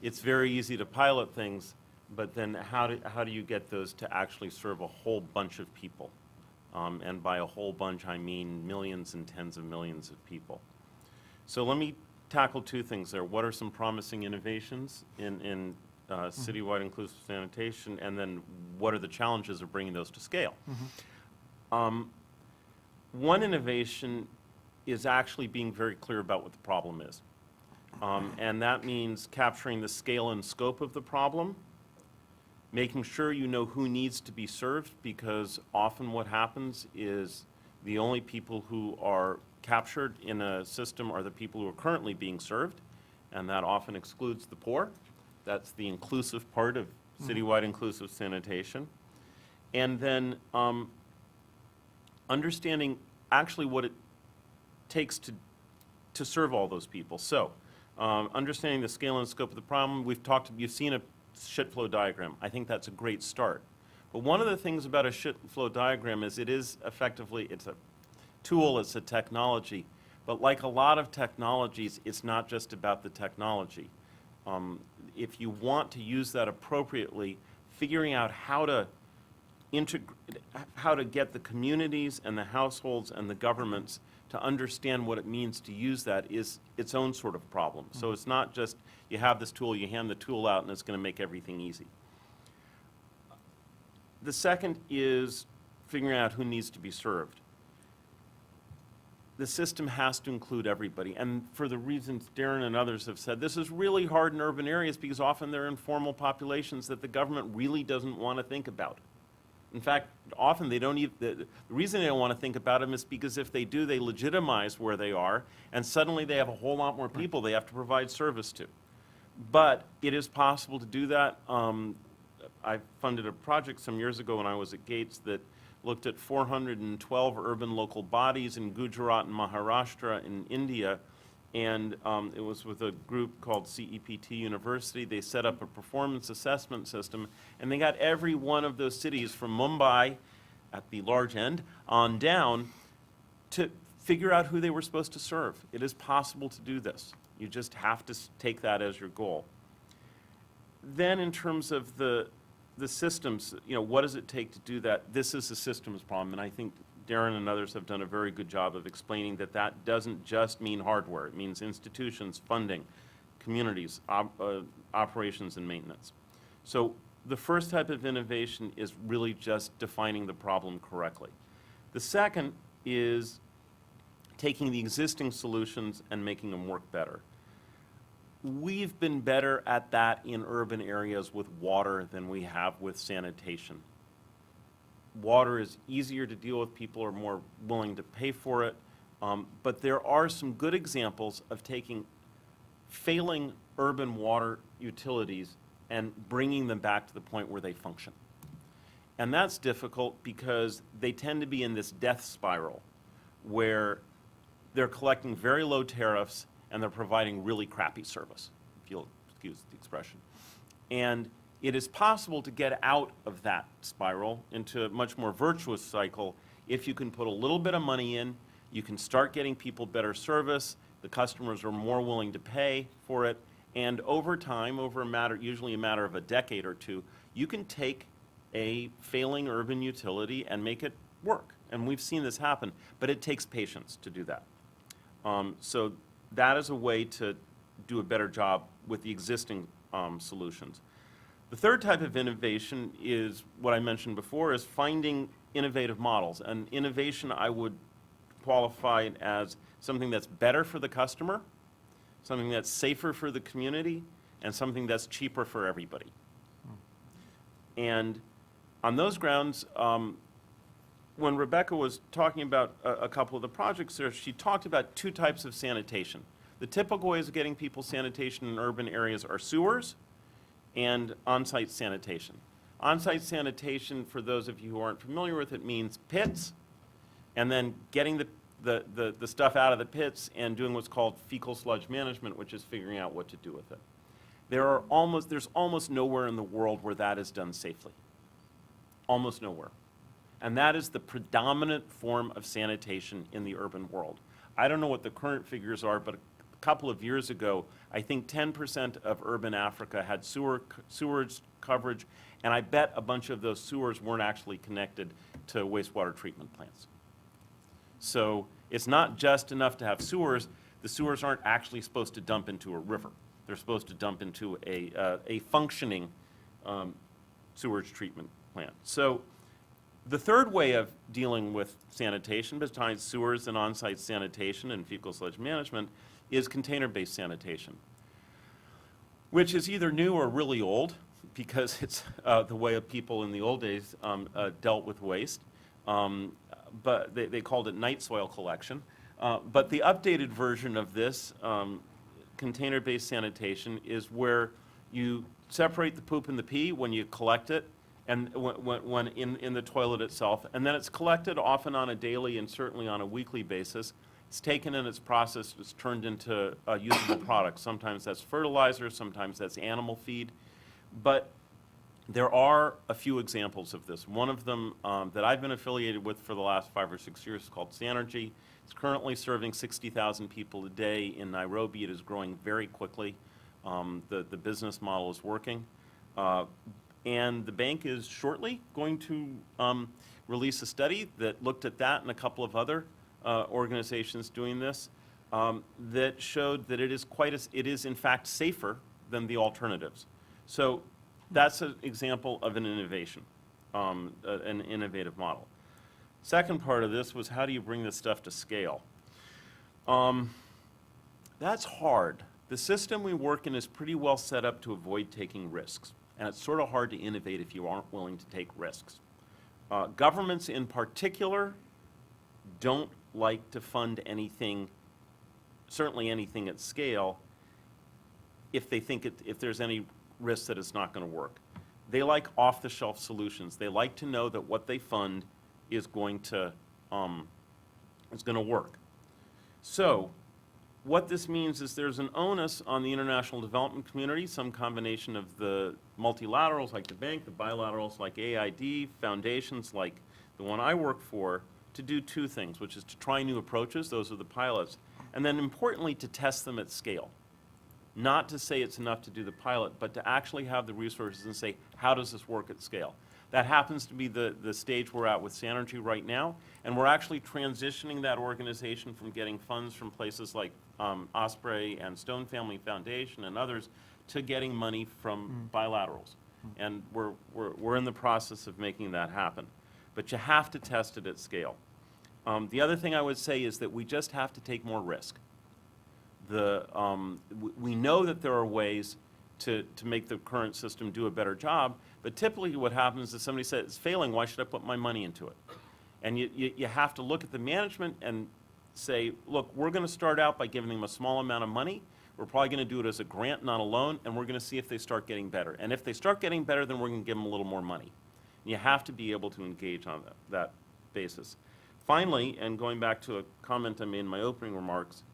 It's very easy to pilot things, but then how do you get those to actually serve a whole bunch of people? And by a whole bunch, I mean millions and tens of millions of people. So let me tackle two things there. What are some promising innovations in citywide inclusive sanitation, and then what are the challenges of bringing those to scale? Mm-hmm. One innovation is actually being very clear about what the problem is. And that means capturing the scale and scope of the problem, making sure you know who needs to be served, because often what happens is the only people who are captured in a system are the people who are currently being served, and that often excludes the poor. That's the inclusive part of citywide inclusive sanitation. And then understanding actually what it takes to serve all those people. So, understanding the scale and scope of the problem, you've seen a shit flow diagram. I think that's a great start. But one of the things about a shit flow diagram is it is effectively, it's a tool, it's a technology. But like a lot of technologies, it's not just about the technology. If you want to use that appropriately, figuring out how to get the communities and the households and the governments to understand what it means to use that is its own sort of problem. So it's not just you have this tool, you hand the tool out, and it's going to make everything easy. The second is figuring out who needs to be served. The system has to include everybody, and for the reasons Darren and others have said, this is really hard in urban areas because often they're informal populations that the government really doesn't want to think about. In fact, often they don't even, the reason they don't want to think about them is because if they do, they legitimize where they are, and suddenly they have a whole lot more people they have to provide service to. But it is possible to do that. I funded a project some years ago when I was at Gates that looked at 412 urban local bodies in Gujarat and Maharashtra in India, and it was with a group called CEPT University. They set up a performance assessment system, and they got every one of those cities from Mumbai, at the large end, on down, to figure out who they were supposed to serve. It is possible to do this. You just have to take that as your goal. Then in terms of the systems, what does it take to do that? This is a systems problem, and I think Darren and others have done a very good job of explaining that that doesn't just mean hardware. It means institutions, funding, communities, operations, and maintenance. So the first type of innovation is really just defining the problem correctly. The second is taking the existing solutions and making them work better. We've been better at that in urban areas with water than we have with sanitation. Water is easier to deal with, people are more willing to pay for it, but there are some good examples of taking failing urban water utilities and bringing them back to the point where they function. And that's difficult because they tend to be in this death spiral where they're collecting very low tariffs and they're providing really crappy service, if you'll excuse the expression. And it is possible to get out of that spiral into a much more virtuous cycle if you can put a little bit of money in, you can start getting people better service, the customers are more willing to pay for it, and over time, usually a matter of a decade or two, you can take a failing urban utility and make it work. And we've seen this happen, but it takes patience to do that. So that is a way to do a better job with the existing solutions. The third type of innovation is what I mentioned before, is finding innovative models. And innovation I would qualify it as something that's better for the customer, something that's safer for the community, and something that's cheaper for everybody. And on those grounds, when Rebecca was talking about a couple of the projects there, she talked about two types of sanitation. The typical ways of getting people sanitation in urban areas are sewers and on-site sanitation. On-site sanitation, for those of you who aren't familiar with it, means pits, and then getting the stuff out of the pits and doing what's called fecal sludge management, which is figuring out what to do with it. There's almost nowhere in the world where that is done safely. Almost nowhere. And that is the predominant form of sanitation in the urban world. I don't know what the current figures are, but a couple of years ago, I think 10% of urban Africa had sewage coverage, and I bet a bunch of those sewers weren't actually connected to wastewater treatment plants. So it's not just enough to have sewers. The sewers aren't actually supposed to dump into a river. They're supposed to dump into a functioning sewage treatment plant. So the third way of dealing with sanitation, besides sewers and on-site sanitation and fecal sludge management, is container-based sanitation, which is either new or really old, because it's the way of people in the old days dealt with waste. But they called it night soil collection. But the updated version of this container-based sanitation is where you separate the poop and the pee when you collect it, and when in the toilet itself, and then it's collected often on a daily and certainly on a weekly basis. It's taken and it's processed, it's turned into a usable product. Sometimes that's fertilizer, sometimes that's animal feed. But there are a few examples of this. One of them that I've been affiliated with for the last 5 or 6 years is called Sanitation. It's currently serving 60,000 people a day in Nairobi. It is growing very quickly. The business model is working. And the bank is shortly going to release a study that looked at that and a couple of other organizations doing this that showed that it is in fact safer than the alternatives. So that's an example of an innovation, an innovative model. Second part of this was how do you bring this stuff to scale? That's hard. The system we work in is pretty well set up to avoid taking risks, and it's sort of hard to innovate if you aren't willing to take risks. Governments in particular don't like to fund anything, certainly anything at scale, if they think if there's any risk that it's not going to work. They like off-the-shelf solutions. They like to know that what they fund is going to work. So what this means is there's an onus on the international development community, some combination of the multilaterals like the bank, the bilaterals like AID, foundations like the one I work for, to do two things, which is to try new approaches, those are the pilots, and then importantly to test them at scale. Not to say it's enough to do the pilot, but to actually have the resources and say, how does this work at scale? That happens to be the stage we're at with Sanergy right now, and we're actually transitioning that organization from getting funds from places like Osprey and Stone Family Foundation and others to getting money from bilaterals. And we're in the process of making that happen. But you have to test it at scale. The other thing I would say is that we just have to take more risk. We know that there are ways to make the current system do a better job, but typically what happens is somebody says, it's failing, why should I put my money into it? And you have to look at the management and say, look, we're going to start out by giving them a small amount of money. We're probably going to do it as a grant, not a loan, and we're going to see if they start getting better. And if they start getting better, then we're going to give them a little more money. You have to be able to engage on that basis. Finally, and going back to a comment I made in my opening remarks,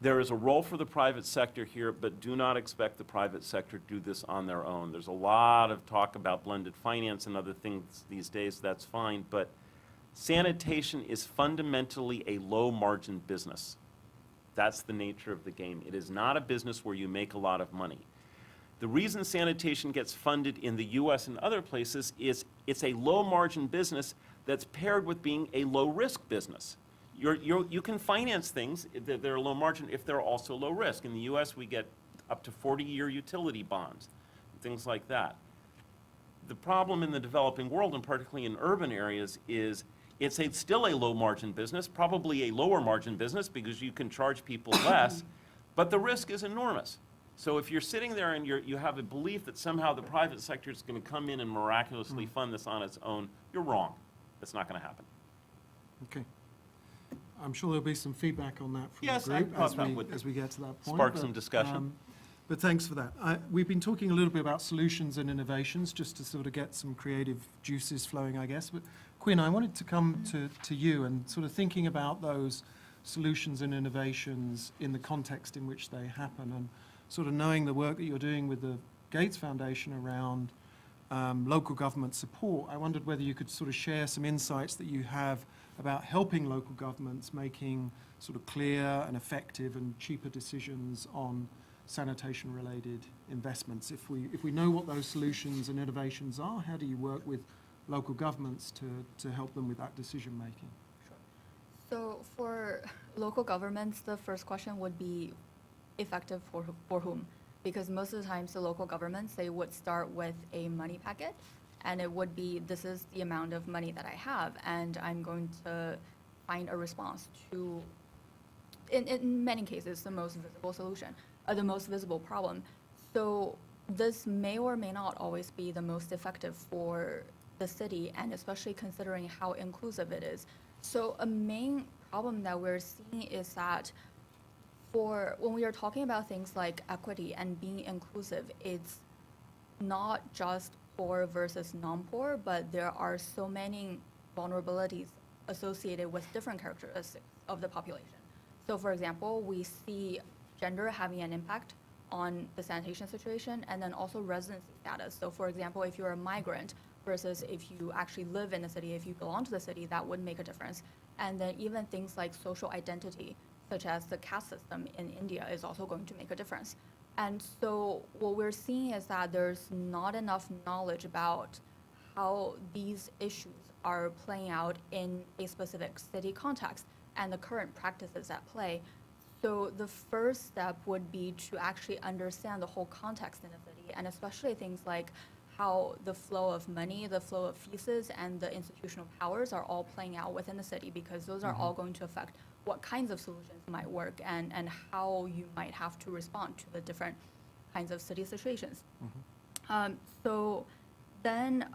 there is a role for the private sector here, but do not expect the private sector to do this on their own. There's a lot of talk about blended finance and other things these days, that's fine, but sanitation is fundamentally a low-margin business. That's the nature of the game. It is not a business where you make a lot of money. The reason sanitation gets funded in the US and other places is it's a low-margin business that's paired with being a low-risk business. You can finance things that are low margin if they're also low risk. In the US, we get up to 40-year utility bonds, things like that. The problem in the developing world, and particularly in urban areas, is it's still a low-margin business, probably a lower-margin business because you can charge people less, but the risk is enormous. So if you're sitting there and you have a belief that somehow the private sector is going to come in and miraculously fund this on its own, you're wrong. That's not going to happen.
Okay. I'm sure there'll be some feedback on that from
Yes,
the
I
group
thought that would
as we get to that point.
spark some discussion.
But thanks for that. We've been talking a little bit about solutions and innovations, just to sort of get some creative juices flowing, I guess. But Quinn, I wanted to come to you and sort of thinking about those solutions and innovations in the context in which they happen, and sort of knowing the work that you're doing with the Gates Foundation around local government support. I wondered whether you could sort of share some insights that you have about helping local governments making sort of clear and effective and cheaper decisions on sanitation-related investments. If we know what those solutions and innovations are, how do you work with local governments to help them with that decision-making?
So for local governments, the first question would be effective for whom? Because most of the times the local governments, they would start with a money packet, and it would be, this is the amount of money that I have, and I'm going to find a response to, in many cases, the most visible solution, the most visible problem. So this may or may not always be the most effective for the city, and especially considering how inclusive it is. So a main problem that we're seeing is that when we are talking about things like equity and being inclusive, it's not just poor versus non-poor, but there are so many vulnerabilities associated with different characteristics of the population. So for example, we see gender having an impact on the sanitation situation, and then also residency status. So for example, if you're a migrant versus if you actually live in the city, if you belong to the city, that would make a difference. And then even things like social identity, such as the caste system in India, is also going to make a difference. And so what we're seeing is that there's not enough knowledge about how these issues are playing out in a specific city context and the current practices at play. So the first step would be to actually understand the whole context in the city, and especially things like how the flow of money, the flow of feces, and the institutional powers are all playing out within the city, because those are all going to affect what kinds of solutions might work and how you might have to respond to the different kinds of city situations. So then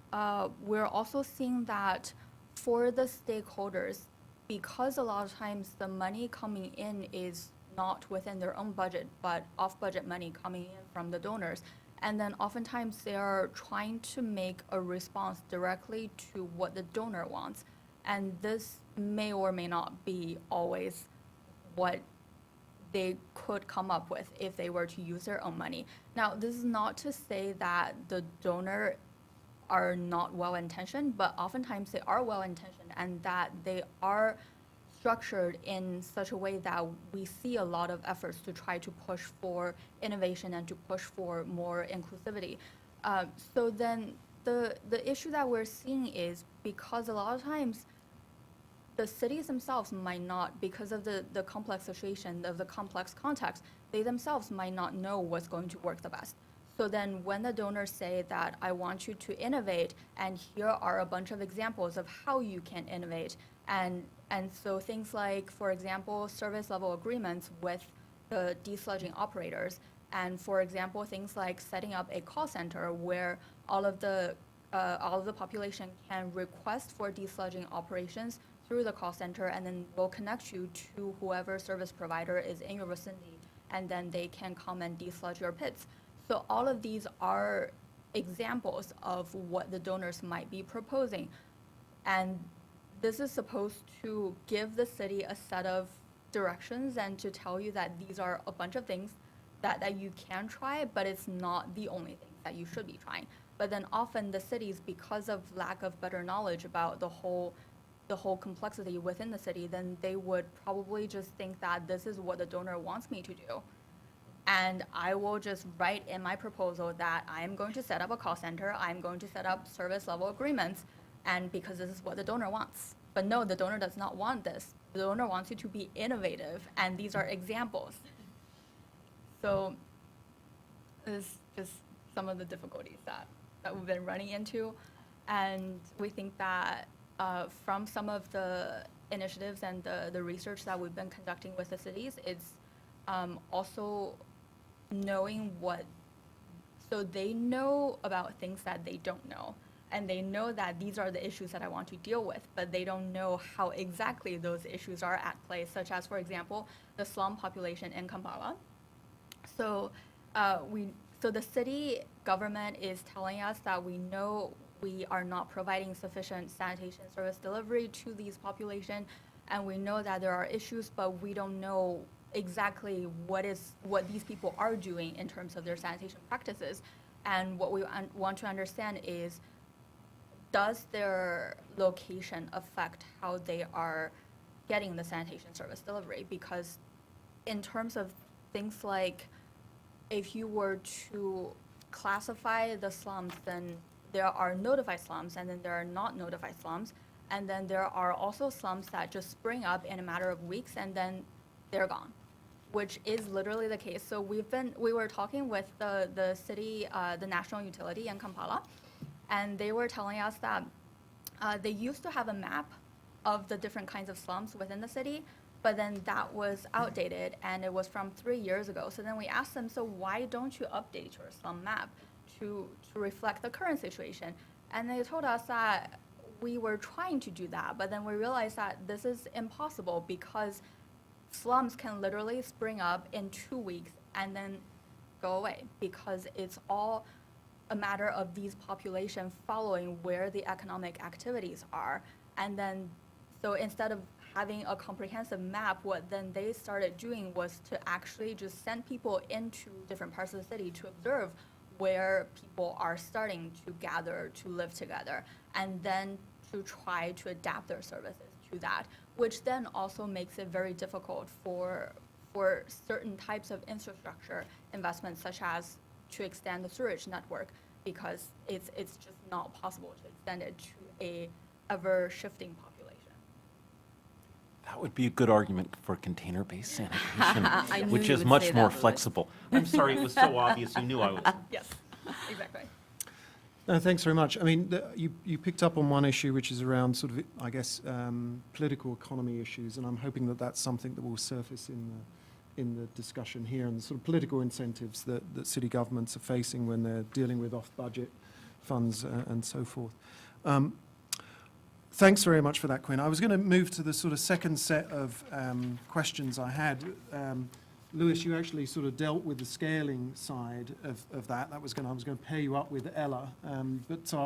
we're also seeing that for the stakeholders, because a lot of times the money coming in is not within their own budget, but off-budget money coming in from the donors, and then oftentimes they are trying to make a response directly to what the donor wants, and this may or may not be always what they could come up with if they were to use their own money. Now, this is not to say that the donor are not well-intentioned, but oftentimes they are well-intentioned, and that they are structured in such a way that we see a lot of efforts to try to push for innovation and to push for more inclusivity. So then the issue that we're seeing is, because a lot of times the cities themselves might not, because of the complex situation, of the complex context, they themselves might not know what's going to work the best. So then when the donors say that I want you to innovate, and here are a bunch of examples of how you can innovate, and so things like, for example, service level agreements with the desludging operators, and for example, things like setting up a call center where all of the population can request for desludging operations through the call center, and then we'll connect you to whoever service provider is in your vicinity, and then they can come and desludge your pits. So all of these are examples of what the donors might be proposing. And this is supposed to give the city a set of directions and to tell you that these are a bunch of things that you can try, but it's not the only thing that you should be trying. But then often the cities, because of lack of better knowledge about the whole complexity within the city, then they would probably just think that this is what the donor wants me to do. And I will just write in my proposal that I'm going to set up a call center, I'm going to set up service level agreements, and because this is what the donor wants. But no, the donor does not want this. The donor wants you to be innovative, and these are examples. So this is just some of the difficulties that we've been running into. And we think that from some of the initiatives and the research that we've been conducting with the cities, it's also knowing so they know about things that they don't know. And they know that these are the issues that I want to deal with, but they don't know how exactly those issues are at play, such as, for example, the slum population in Kampala. So so the city government is telling us that we know we are not providing sufficient sanitation service delivery to these population, and we know that there are issues, but we don't know exactly what these people are doing in terms of their sanitation practices. And what we want to understand is, does their location affect how they are getting the sanitation service delivery? Because in terms of things like, if you were to classify the slums, then there are notified slums, and then there are not notified slums, and then there are also slums that just spring up in a matter of weeks and then they're gone, which is literally the case. So we were talking with the city, the national utility in Kampala, and they were telling us that they used to have a map of the different kinds of slums within the city, but then that was outdated, and it was from 3 years ago. So then we asked them, so why don't you update your slum map to reflect the current situation? And they told us that we were trying to do that, but then we realized that this is impossible, because slums can literally spring up in 2 weeks and then go away, because it's all a matter of these population following where the economic activities are. And then, so instead of having a comprehensive map, what then they started doing was to actually just send people into different parts of the city to observe where people are starting to gather, to live together, and then to try to adapt their services to that, which then also makes it very difficult for certain types of infrastructure investments, such as to extend the sewage network, because it's just not possible to extend it to a ever-shifting population.
That would be a good argument for container-based sanitation,
I knew
which
you
is
would
much
say
more
that, Louis.
flexible. I'm sorry, it was so obvious, you knew I was.
Yes, exactly.
No, thanks very much. I mean, you picked up on one issue, which is around sort of, I guess, political economy issues, and I'm hoping that that's something that will surface in the discussion here, and the sort of political incentives that city governments are facing when they're dealing with off-budget funds and so forth. Thanks very much for that, Quinn. I was going to move to the sort of second set of questions I had. Lewis, you actually sort of dealt with the scaling side of that. I was going to pair you up with Ella, but so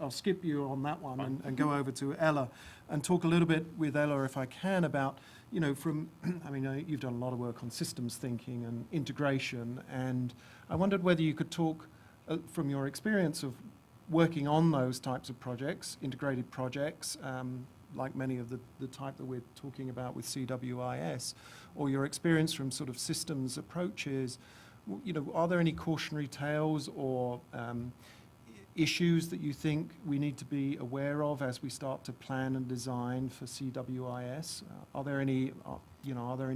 I'll skip you on that one and go over to Ella and talk a little bit with Ella, if I can, about, you know, I mean, you've done a lot of work on systems thinking and integration, and I wondered whether you could talk from your experience of working on those types of projects, integrated projects, like many of the type that we're talking about with CWIS, or your experience from sort of systems approaches. You know, are there any cautionary tales or issues that you think we need to be aware of as we start to plan and design for CWIS? Are there any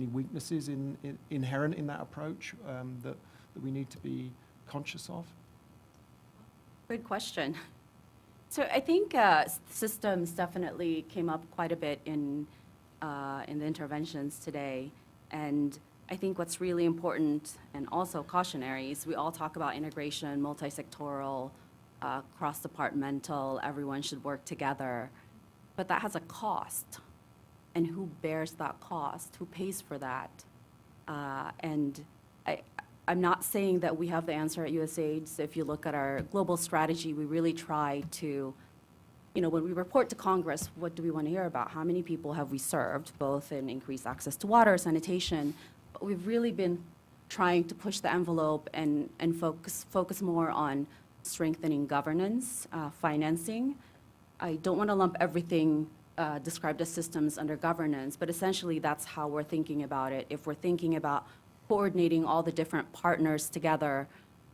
weaknesses inherent in that approach that we need to be conscious of?
Good question. So I think systems definitely came up quite a bit in the interventions today. And I think what's really important and also cautionary is we all talk about integration, multi-sectoral, cross-departmental, everyone should work together. But that has a cost. And who bears that cost? Who pays for that? And I'm not saying that we have the answer at USAID. So if you look at our global strategy, we really try to, you know, when we report to Congress, what do we want to hear about? How many people have we served, both in increased access to water, sanitation? But we've really been trying to push the envelope and focus more on strengthening governance, financing. I don't want to lump everything described as systems under governance, but essentially that's how we're thinking about it. If we're thinking about coordinating all the different partners together,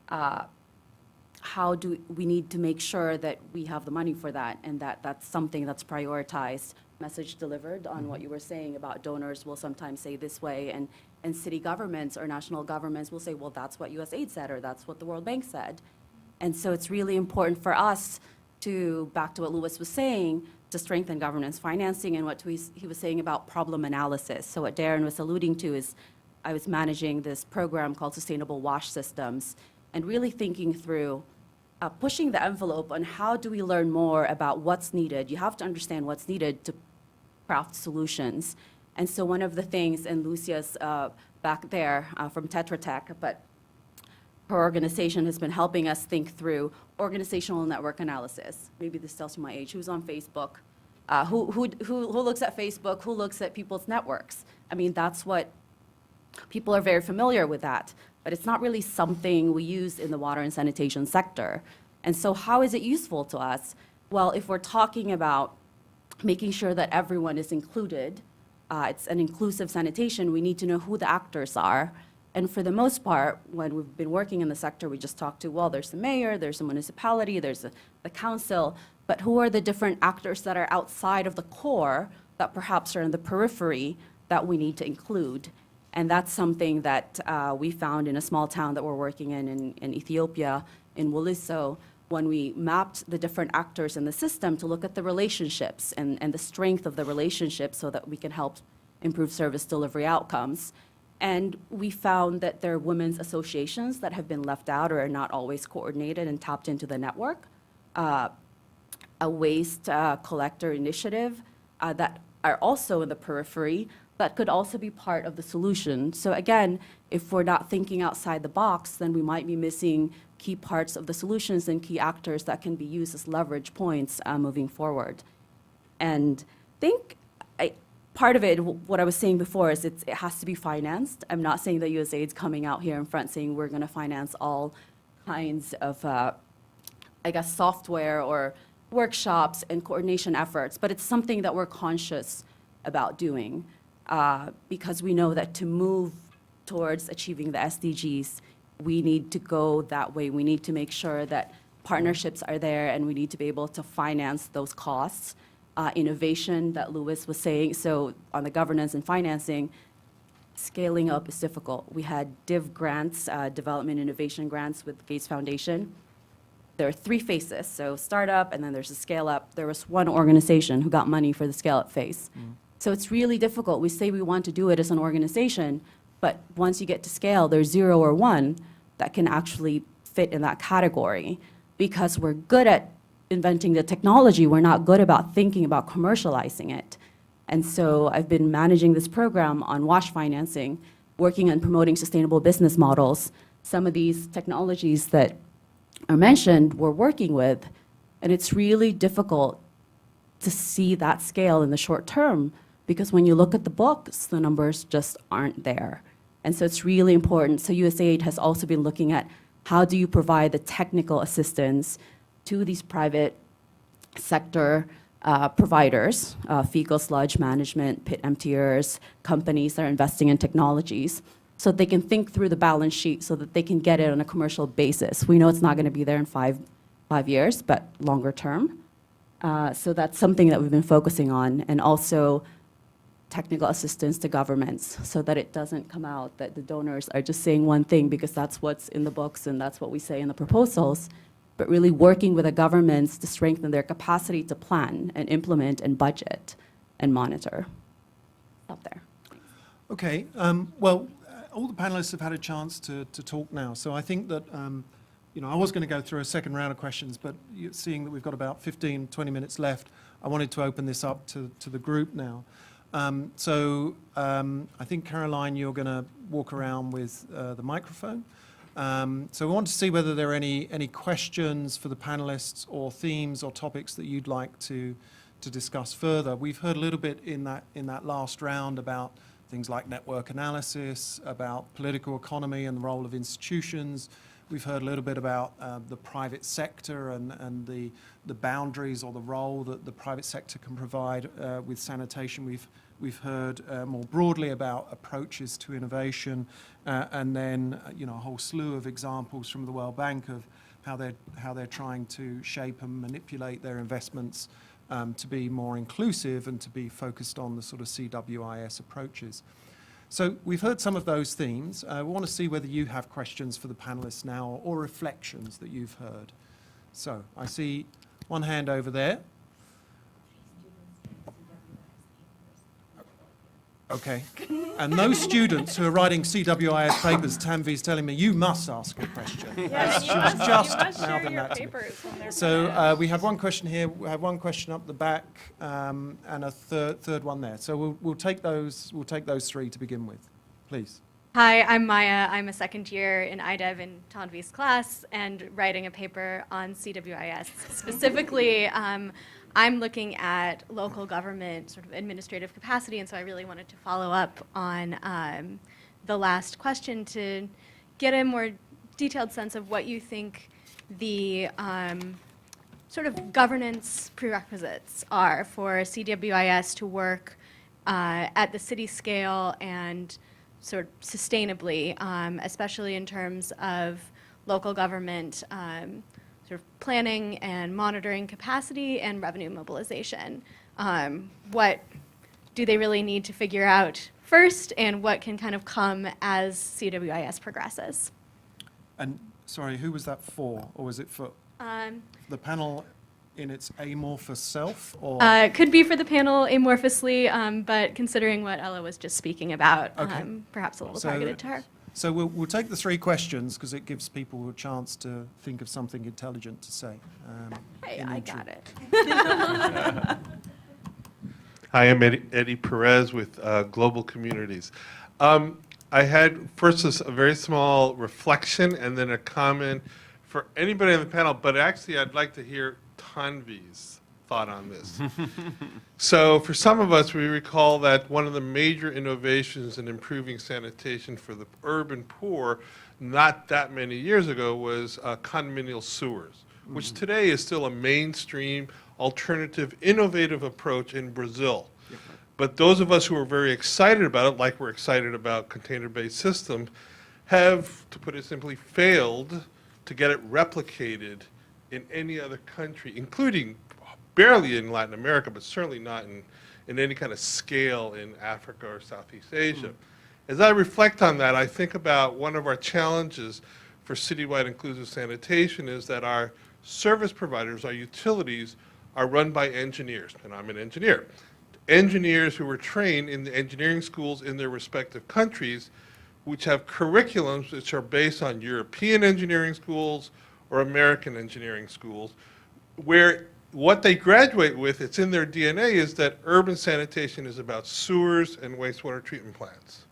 how do we need to make sure that we have the money for that, and that's something that's prioritized, message delivered on what you were saying about donors will sometimes say this way, and city governments or national governments will say, well, that's what USAID said, or that's what the World Bank said. And so it's really important for us to, back to what Louis was saying, to strengthen governance financing and what he was saying about problem analysis. So what Darren was alluding to is I was managing this program called Sustainable Wash Systems, and really thinking through pushing the envelope on how do we learn more about what's needed. You have to understand what's needed to craft solutions. And so one of the things, and Lucia's back there from Tetra Tech, but her organization has been helping us think through organizational network analysis. Maybe this tells you my age. Who's on Facebook? Who looks at Facebook? Who looks at people's networks? I mean, that's what people are very familiar with that, but it's not really something we use in the water and sanitation sector. And so how is it useful to us? Well, if we're talking about making sure that everyone is included, it's an inclusive sanitation, we need to know who the actors are. And for the most part, when we've been working in the sector, we just talk to, well, there's the mayor, there's the municipality, there's the council, but who are the different actors that are outside of the core that perhaps are in the periphery that we need to include? And that's something that we found in a small town that we're working in Ethiopia, in Woliso, when we mapped the different actors in the system to look at the relationships and the strength of the relationships so that we can help improve service delivery outcomes. And we found that there are women's associations that have been left out or are not always coordinated and tapped into the network. A waste collector initiative that are also in the periphery that could also be part of the solution. So again, if we're not thinking outside the box, then we might be missing key parts of the solutions and key actors that can be used as leverage points moving forward. And I think part of it, what I was saying before, is it has to be financed. I'm not saying that USAID's coming out here in front saying we're going to finance all kinds of, I guess, software or workshops and coordination efforts, but it's something that we're conscious about doing because we know that to move towards achieving the SDGs, we need to go that way. We need to make sure that partnerships are there, and we need to be able to finance those costs. Innovation that Louis was saying, so on the governance and financing, scaling up is difficult. We had DIV grants, development innovation grants with Gates Foundation. There are 3 phases, so startup, and then there's a scale up. There was one organization who got money for the scale up phase. So it's really difficult. We say we want to do it as an organization, but once you get to scale, there's 0 or 1 that can actually fit in that category because we're good at inventing the technology. We're not good about thinking about commercializing it. And so I've been managing this program on WASH financing, working on promoting sustainable business models. Some of these technologies that are mentioned we're working with, and it's really difficult to see that scale in the short term because when you look at the books, the numbers just aren't there. And so it's really important. So USAID has also been looking at how do you provide the technical assistance to these private sector providers, fecal sludge management, pit emptiers, companies that are investing in technologies, so they can think through the balance sheet so that they can get it on a commercial basis. We know it's not going to be there in five years, but longer term. So that's something that we've been focusing on, and also technical assistance to governments so that it doesn't come out that the donors are just saying one thing because that's what's in the books and that's what we say in the proposals, but really working with the governments to strengthen their capacity to plan and implement and budget and monitor. Stop there.
Okay, well, all the panelists have had a chance to talk now, so I think that, I was going to go through a second round of questions, but seeing that we've got about 15, 20 minutes left, I wanted to open this up to the group now. I think, Caroline, you're going to walk around with the microphone. So we want to see whether there are any questions for the panelists or themes or topics that you'd like to discuss further. We've heard a little bit in that last round about things like network analysis, about political economy and the role of institutions. We've heard a little bit about the private sector and the boundaries or the role that the private sector can provide with sanitation. We've heard more broadly about approaches to innovation, and then a whole slew of examples from the World Bank of how they're trying to shape and manipulate their investments to be more inclusive and to be focused on the sort of CWIS approaches. So we've heard some of those themes. We want to see whether you have questions for the panelists now or reflections that you've heard. So I see one hand over there. Okay. And those students who are writing CWIS papers, Tanvi's telling me, you must ask a question.
Yeah,
She was just
you must share
mouthing
your
that to me.
papers when they're
So
presented.
we have one question here, we have one question up the back, and a third one there. So we'll take those 3 to begin with, please.
Hi, I'm Maya. I'm a second year in IDEV in Tanvi's class and writing a paper on CWIS. Specifically, I'm looking at local government sort of administrative capacity, and so I really wanted to follow up on the last question to get a more detailed sense of what you think the sort of governance prerequisites are for CWIS to work at the city scale and sort of sustainably, especially in terms of local government sort of planning and monitoring capacity and revenue mobilization. What do they really need to figure out first, and what can kind of come as CWIS progresses?
And sorry, who was that for? Or was it for the panel in its amorphous self? Or
Could be for the panel amorphously, but considering what Ella was just speaking about,
Okay.
perhaps a little
So-
targeted to her.
So we'll take the 3 questions because it gives people a chance to think of something intelligent to say.
Hey,
in the
I
interim.
got it.
Hi, I'm Eddie Perez with Global Communities. I had first a very small reflection and then a comment for anybody on the panel, but actually I'd like to hear Tanvi's thought on this. So for some of us, we recall that one of the major innovations in improving sanitation for the urban poor not that many years ago was condominial sewers, which today is still a mainstream, alternative, innovative approach in Brazil. But those of us who are very excited about it, like we're excited about container-based systems, have, to put it simply, failed to get it replicated in any other country, including barely in Latin America, but certainly not in any kind of scale in Africa or Southeast Asia. As I reflect on that, I think about one of our challenges for citywide inclusive sanitation is that our service providers, our utilities, are run by engineers, and I'm an engineer. Engineers who were trained in the engineering schools in their respective countries, which have curriculums which are based on European engineering schools or American engineering schools, where what they graduate with, it's in their DNA, is that urban sanitation is about sewers and wastewater treatment plants.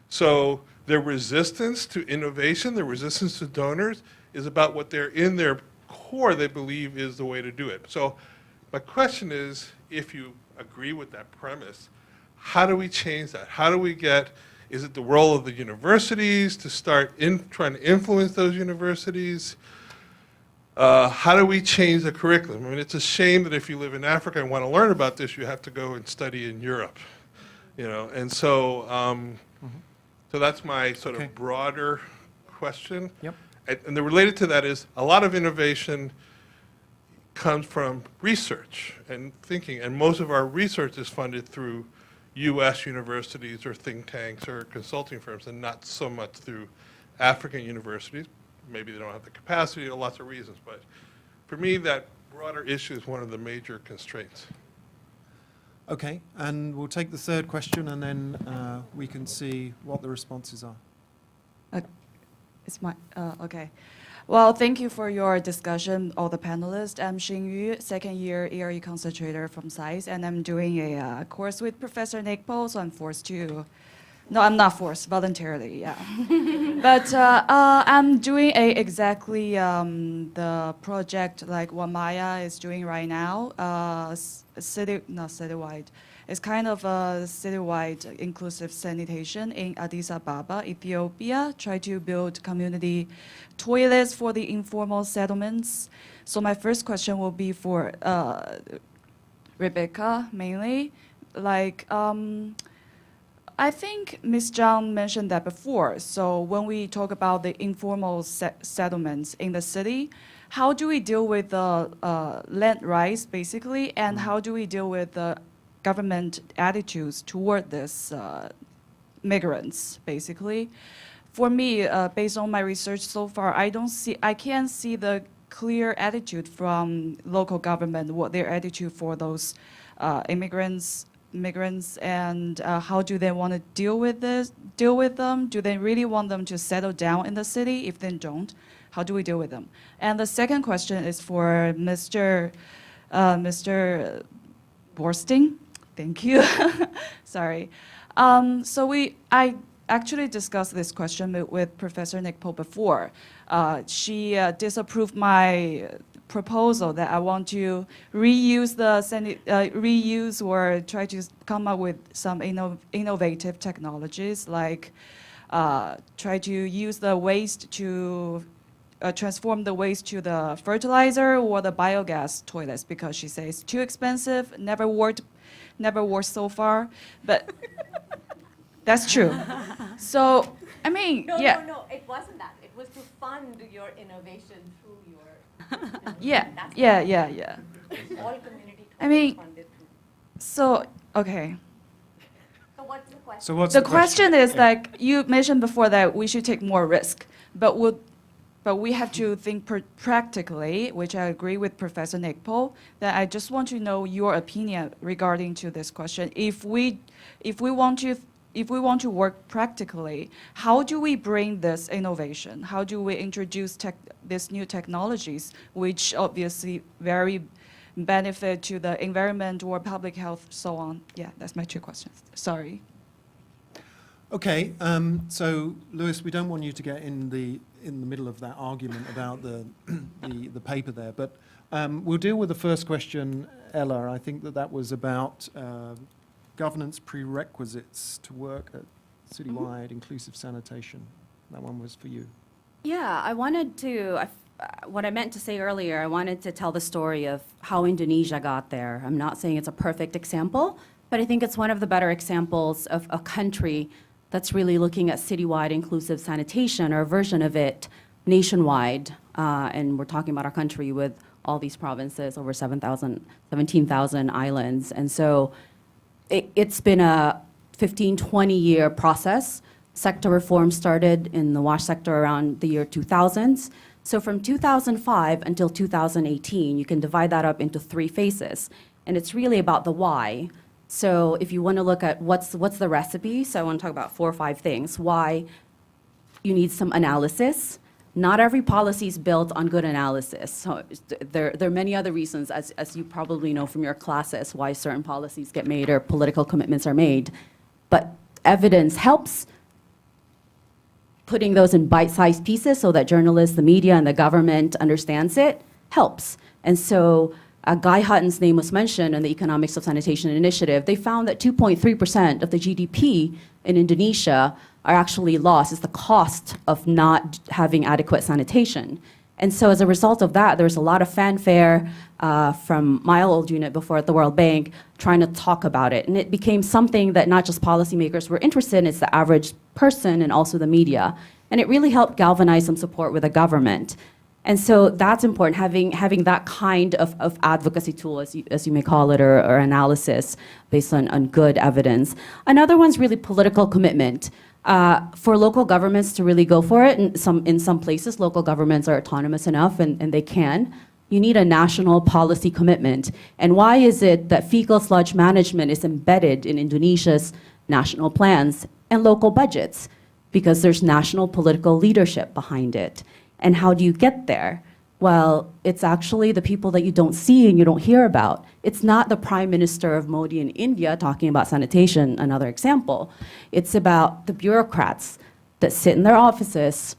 So their resistance to innovation, their resistance to donors, is about what they're in their core they believe is the way to do it. So my question is, if you agree with that premise, how do we change that? How do we get, is it the role of the universities to start trying to influence those universities? How do we change the curriculum? I mean, it's a shame that if you live in Africa and want to learn about this, you have to go and study in Europe, you know. And so, so that's my sort
Okay.
of broader question.
Yep.
And the related to that is a lot of innovation comes from research and thinking, and most of our research is funded through U.S. universities or think tanks or consulting firms, and not so much through African universities. Maybe they don't have the capacity, or lots of reasons, but for me, that broader issue is one of the major constraints.
Okay, and we'll take the third question, and then we can see what the responses are.
It's my, okay. Well, thank you for your discussion, all the panelists. I'm Xing Yu, second year ERE concentrator from SAIS, and I'm doing a course with Professor Nick Pohl, so I'm forced to, no, I'm not forced, voluntarily, yeah. But I'm doing exactly the project like what Maya is doing right now, not citywide. It's kind of a citywide inclusive sanitation in Addis Ababa, Ethiopia. Try to build community toilets for the informal settlements. So my first question will be for Rebecca mainly. Like, I think Ms. Zhang mentioned that before. So when we talk about the informal settlements in the city, how do we deal with the land rights, basically, and how do we deal with the government attitudes toward this migrants, basically? For me, based on my research so far, I can't see the clear attitude from local government, what their attitude for those migrants, and how do they want to deal with them? Do they really want them to settle down in the city? If they don't, how do we deal with them? And the second question is for Mr. Borstein. Thank you. Sorry. I actually discussed this question with Professor Nick Pohl before. She disapproved my proposal that I want to reuse reuse or try to come up with some innovative technologies, like try to use the waste to transform the waste to the fertilizer or the biogas toilets, because she says it's too expensive, never worked so far, but that's true. So, I mean, yeah.
No, it wasn't that. It was to fund your innovation through your.
Yeah.
All community.
I mean,
funded through.
So, okay.
So what's the question?
So what's
The question is,
Yeah.
like, you mentioned before that we should take more risk, but we have to think practically, which I agree with Professor Nick Pohl, that I just want to know your opinion regarding to this question. If we want to work practically, how do we bring this innovation? How do we introduce these new technologies, which obviously very, benefit to the environment or public health, so on? Yeah, that's my two questions. Sorry.
Okay, so Lewis, we don't want you to get in the middle of that argument about the paper there, but we'll deal with the first question, Ella. I think that was about governance prerequisites to work at Citywide, inclusive sanitation. That one was for you.
Yeah, I wanted to, what I meant to say earlier, I wanted to tell the story of how Indonesia got there. I'm not saying it's a perfect example, but I think it's one of the better examples of a country that's really looking at citywide inclusive sanitation, or a version of it nationwide. And we're talking about our country with all these provinces, over 17,000 islands. And so it's been a 15, 20-year process. Sector reform started in the wash sector around the year 2000s. So from 2005 until 2018, you can divide that up into 3 phases. And it's really about the why. So if you want to look at what's the recipe, so I want to talk about 4 or 5 things. Why? You need some analysis. Not every policy is built on good analysis. So there are many other reasons, as you probably know from your classes, why certain policies get made or political commitments are made. But evidence helps. Putting those in bite-sized pieces so that journalists, the media, and the government understands it helps. And so Guy Hutton's name was mentioned in the Economics of Sanitation Initiative. They found that 2.3% of the GDP in Indonesia are actually lost. It's the cost of not having adequate sanitation. And so as a result of that, there was a lot of fanfare from my old unit before at the World Bank trying to talk about it. And it became something that not just policymakers were interested in, it's the average person and also the media. And it really helped galvanize some support with the government. And so that's important, having that kind of advocacy tool, as you may call it, or analysis based on good evidence. Another one's really political commitment. For local governments to really go for it, in some places, local governments are autonomous enough and they can. You need a national policy commitment. And why is it that fecal sludge management is embedded in Indonesia's national plans and local budgets? Because there's national political leadership behind it. And how do you get there? Well, it's actually the people that you don't see and you don't hear about. It's not the Prime Minister of Modi in India talking about sanitation, another example. It's about the bureaucrats that sit in their offices,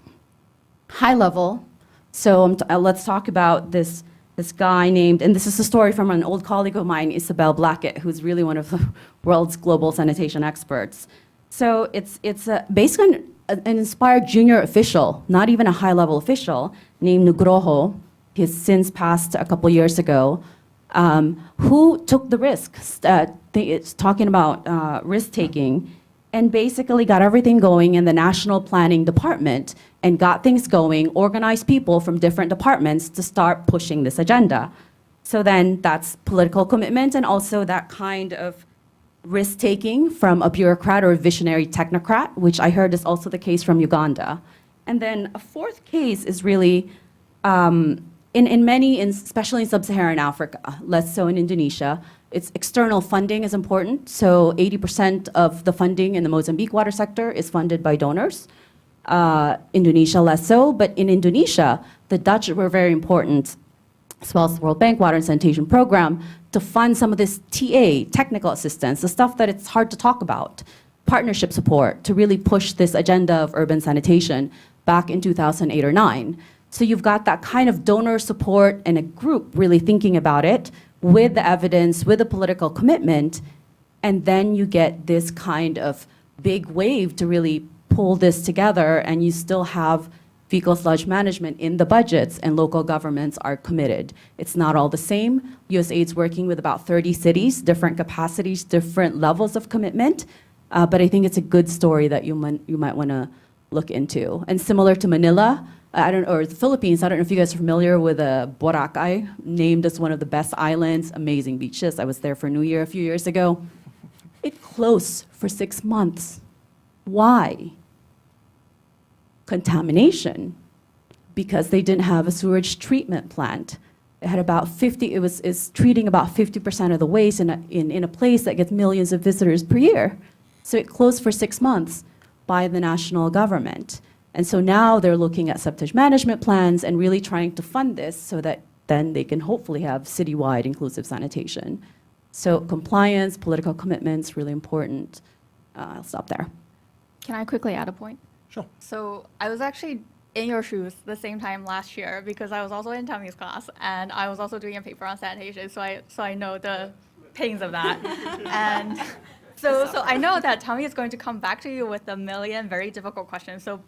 high level. So let's talk about this guy named, and this is a story from an old colleague of mine, Isabel Blackett, who's really one of the world's global sanitation experts. So it's based on an inspired junior official, not even a high-level official, named Nugroho. He's since passed a couple years ago, who took the risk. It's talking about risk-taking, and basically got everything going in the National Planning Department and got things going, organized people from different departments to start pushing this agenda. So then that's political commitment and also that kind of risk-taking from a bureaucrat or a visionary technocrat, which I heard is also the case from Uganda. And then a 4th case is really, especially in sub-Saharan Africa, less so in Indonesia, it's external funding is important. So 80% of the funding in the Mozambique water sector is funded by donors. Indonesia less so, but in Indonesia, the Dutch were very important, as well as the World Bank Water and Sanitation Program, to fund some of this TA, technical assistance, the stuff that it's hard to talk about, partnership support, to really push this agenda of urban sanitation back in 2008 or 9. So you've got that kind of donor support and a group really thinking about it with the evidence, with the political commitment, and then you get this kind of big wave to really pull this together, and you still have fecal sludge management in the budgets, and local governments are committed. It's not all the same. USAID's working with about 30 cities, different capacities, different levels of commitment, but I think it's a good story that you might want to look into. And similar to Manila, or the Philippines, I don't know if you guys are familiar with Boracay, named as one of the best islands, amazing beaches. I was there for New Year a few years ago. It closed for 6 months. Why? Contamination, because they didn't have a sewage treatment plant. It had about 50, is treating about 50% of the waste in a place that gets millions of visitors per year. So it closed for 6 months by the national government. And so now they're looking at septic management plans and really trying to fund this so that then they can hopefully have citywide inclusive sanitation. So compliance, political commitments, really important. I'll stop there.
Can I quickly add a point?
Sure.
So I was actually in your shoes the same time last year because I was also in Tommy's class and I was also doing a paper on sanitation, so I know the pains of that. And so I know that Tommy is going to come back to you with a million very difficult questions. So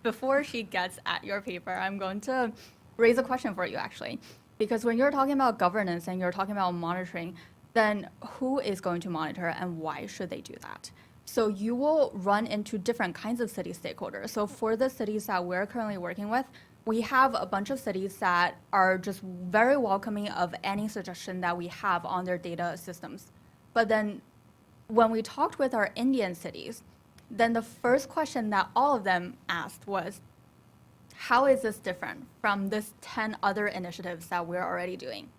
before she gets at your paper, I'm going to raise a question for you actually, because when you're talking about governance and you're talking about monitoring, then who is going to monitor and why should they do that? So you will run into different kinds of city stakeholders. So for the cities that we're currently working with, we have a bunch of cities that are just very welcoming of any suggestion that we have on their data systems. But then when we talked with our Indian cities, then the first question that all of them asked was, how is this different from this 10 other initiatives that we're already doing?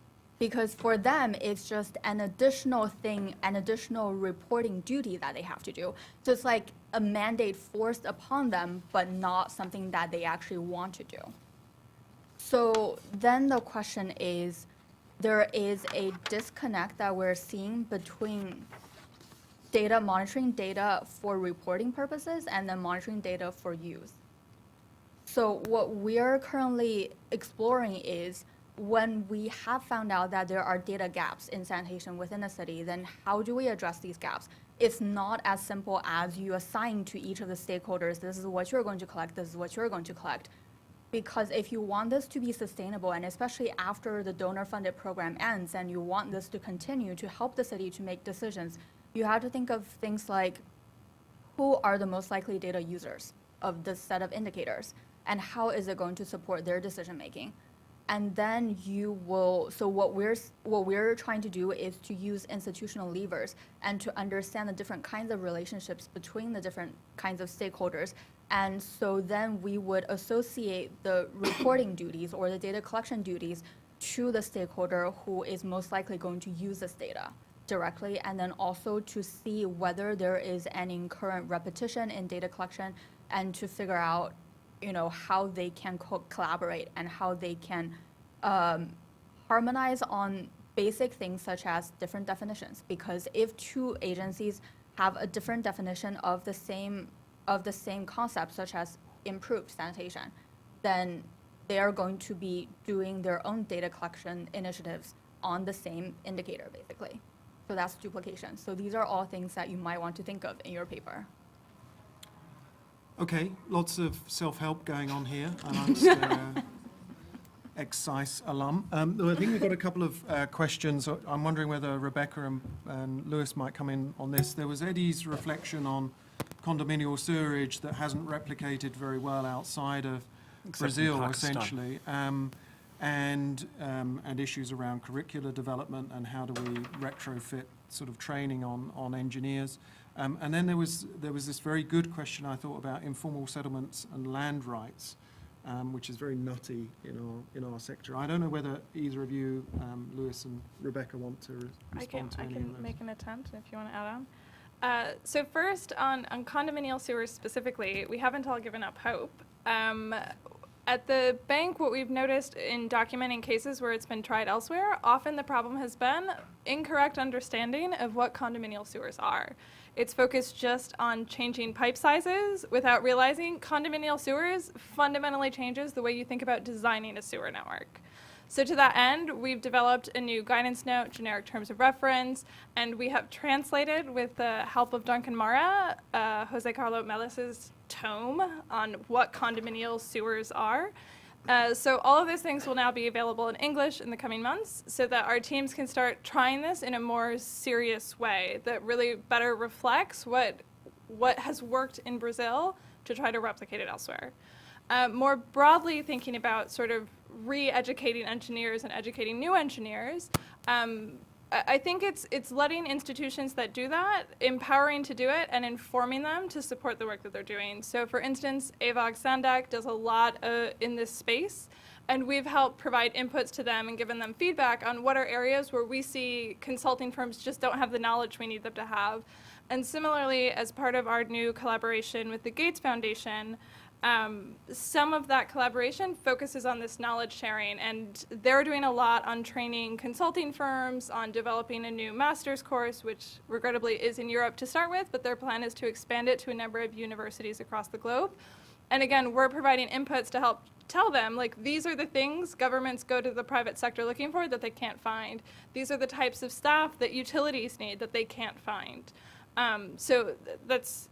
Because for them, it's just an additional thing, an additional reporting duty that they have to do. So it's like a mandate forced upon them, but not something that they actually want to do. So then the question is, there is a disconnect that we're seeing between data, monitoring data for reporting purposes and then monitoring data for use. So what we're currently exploring is, when we have found out that there are data gaps in sanitation within a city, then how do we address these gaps? It's not as simple as you assign to each of the stakeholders, this is what you're going to collect, this is what you're going to collect. Because if you want this to be sustainable, and especially after the donor-funded program ends, and you want this to continue to help the city to make decisions, you have to think of things like, who are the most likely data users of this set of indicators, and how is it going to support their decision-making? And then you will, so what we're trying to do is to use institutional levers and to understand the different kinds of relationships between the different kinds of stakeholders. And so then we would associate the reporting duties or the data collection duties to the stakeholder who is most likely going to use this data directly, and then also to see whether there is any current repetition in data collection and to figure out how they can collaborate and how they can harmonize on basic things such as different definitions. Because if two agencies have a different definition of the same concept, such as improved sanitation, then they are going to be doing their own data collection initiatives on the same indicator, basically. So that's duplication. So these are all things that you might want to think of in your paper.
Okay, lots of self-help going on here amongst ex-SAIS alum. I think we've got a couple of questions. I'm wondering whether Rebecca and Lewis might come in on this. There was Eddie's reflection on condominial sewerage that hasn't replicated very well outside of Brazil, essentially, and issues around curricular development and how do we retrofit sort of training on engineers. And then there was this very good question, I thought, about informal settlements and land rights, which is very nutty in our sector. I don't know whether either of you, Lewis and Rebecca, want to respond to any of those.
I can make an attempt if you want to add on. So first, on condominial sewers specifically, we haven't all given up hope. At the bank, what we've noticed in documenting cases where it's been tried elsewhere, often the problem has been incorrect understanding of what condominial sewers are. It's focused just on changing pipe sizes without realizing condominial sewers fundamentally changes the way you think about designing a sewer network. So to that end, we've developed a new guidance note, generic terms of reference, and we have translated, with the help of Duncan Mara, Jose Carlo Melis's tome on what condominial sewers are. So all of those things will now be available in English in the coming months so that our teams can start trying this in a more serious way that really better reflects what has worked in Brazil to try to replicate it elsewhere. More broadly thinking about sort of re-educating engineers and educating new engineers, I think it's letting institutions that do that, empowering to do it, and informing them to support the work that they're doing. So for instance, AVOG Sandak does a lot in this space, and we've helped provide inputs to them and given them feedback on what are areas where we see consulting firms just don't have the knowledge we need them to have. And similarly, as part of our new collaboration with the Gates Foundation, Some of that collaboration focuses on this knowledge sharing, and they're doing a lot on training consulting firms, on developing a new master's course, which regrettably is in Europe to start with, but their plan is to expand it to a number of universities across the globe. And again, we're providing inputs to help tell them, like, these are the things governments go to the private sector looking for that they can't find. These are the types of staff that utilities need that they can't find. So that's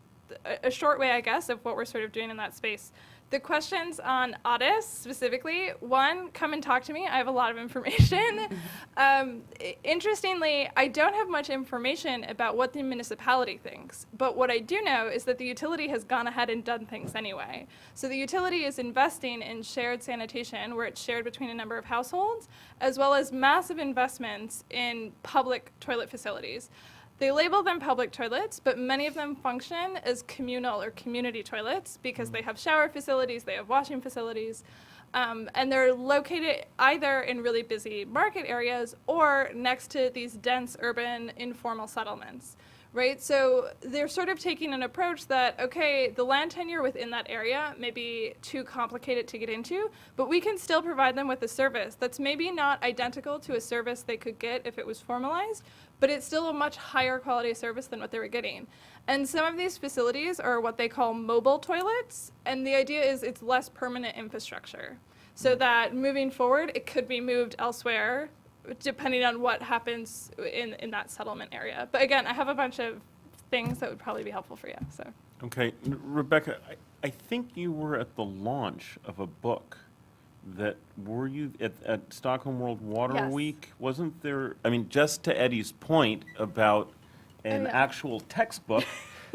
a short way, I guess, of what we're sort of doing in that space. The questions on audits specifically, one, come and talk to me. I have a lot of information. Interestingly, I don't have much information about what the municipality thinks, but what I do know is that the utility has gone ahead and done things anyway. So the utility is investing in shared sanitation, where it's shared between a number of households, as well as massive investments in public toilet facilities. They label them public toilets, but many of them function as communal or community toilets because they have shower facilities, they have washing facilities, and they're located either in really busy market areas or next to these dense urban informal settlements, right? So they're sort of taking an approach that, okay, the land tenure within that area may be too complicated to get into, but we can still provide them with a service that's maybe not identical to a service they could get if it was formalized, but it's still a much higher quality service than what they were getting. And some of these facilities are what they call mobile toilets, and the idea is it's less permanent infrastructure, so that moving forward, it could be moved elsewhere, depending on what happens in that settlement area. But again, I have a bunch of things that would probably be helpful for you, so.
Okay, Rebecca, I think you were at the launch of a book that, were you at Stockholm World Water
Yes.
Week? Wasn't there, I mean, just to Eddie's point about an
yeah.
actual textbook,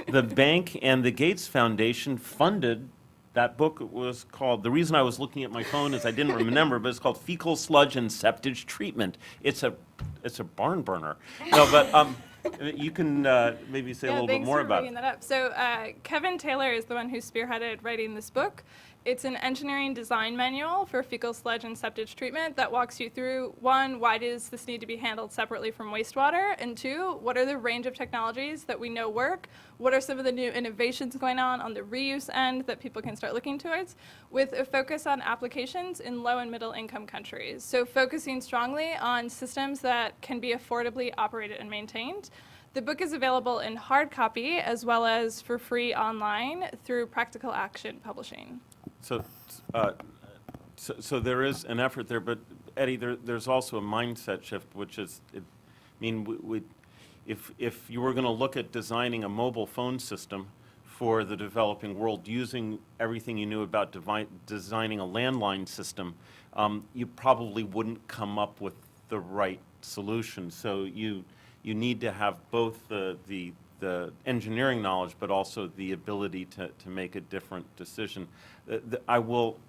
the bank and the Gates Foundation funded that book. It was called, the reason I was looking at my phone is I didn't remember, but it's called Fecal, Sludge, and Septage Treatment. It's a barn burner. No, but you can maybe say a little bit more about it.
Thanks for bringing that up. So Kevin Taylor is the one who spearheaded writing this book. It's an engineering design manual for fecal, sludge, and septage treatment that walks you through, one, why does this need to be handled separately from wastewater? And two, what are the range of technologies that we know work? What are some of the new innovations going on the reuse end that people can start looking towards? With a focus on applications in low and middle income countries. So focusing strongly on systems that can be affordably operated and maintained. The book is available in hard copy as well as for free online through Practical Action Publishing.
So there is an effort there, but Eddie, there's also a mindset shift, which is, I mean, if you were going to look at designing a mobile phone system for the developing world using everything you knew about designing a landline system, you probably wouldn't come up with the right solution. So you need to have both the engineering knowledge, but also the ability to make a different decision. I will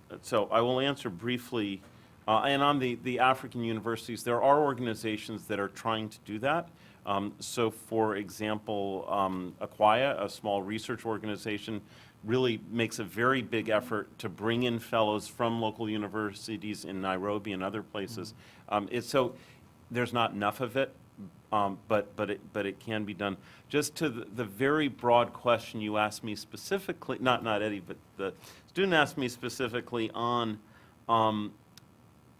answer briefly, and on the African universities, there are organizations that are trying to do that. So for example, Acquia, a small research organization, really makes a very big effort to bring in fellows from local universities in Nairobi and other places. So there's not enough of it. But it can be done. Just to the very broad question you asked me specifically, not Eddie, but the student asked me specifically on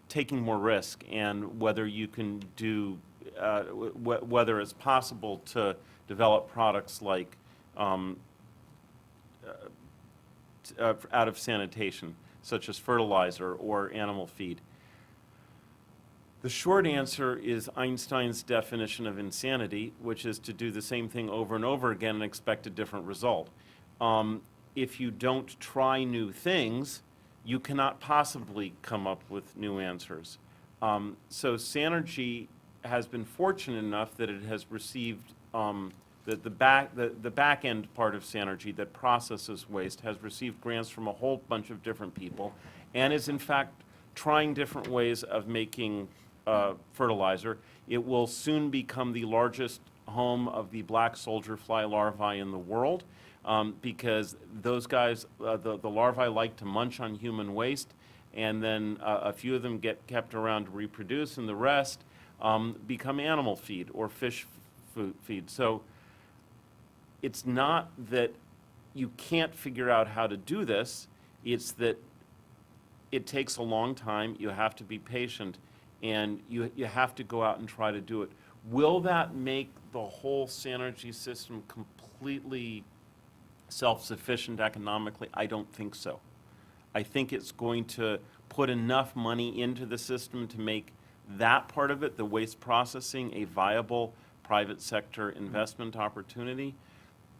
taking more risk and whether you can do, whether it's possible to develop products like out of sanitation, such as fertilizer or animal feed. The short answer is Einstein's definition of insanity, which is to do the same thing over and over again and expect a different result. If you don't try new things, you cannot possibly come up with new answers. So Sanergy has been fortunate enough that it has received the back end part of Sanergy that processes waste has received grants from a whole bunch of different people, and is in fact trying different ways of making fertilizer. It will soon become the largest home of the black soldier fly larvae in the world because those guys, the larvae like to munch on human waste, and then a few of them get kept around to reproduce, and the rest become animal feed or fish feed. So it's not that you can't figure out how to do this. It's that it takes a long time, you have to be patient, and you have to go out and try to do it. Will that make the whole Sanergy system completely self-sufficient economically? I don't think so. I think it's going to put enough money into the system to make that part of it, the waste processing, a viable private sector investment opportunity.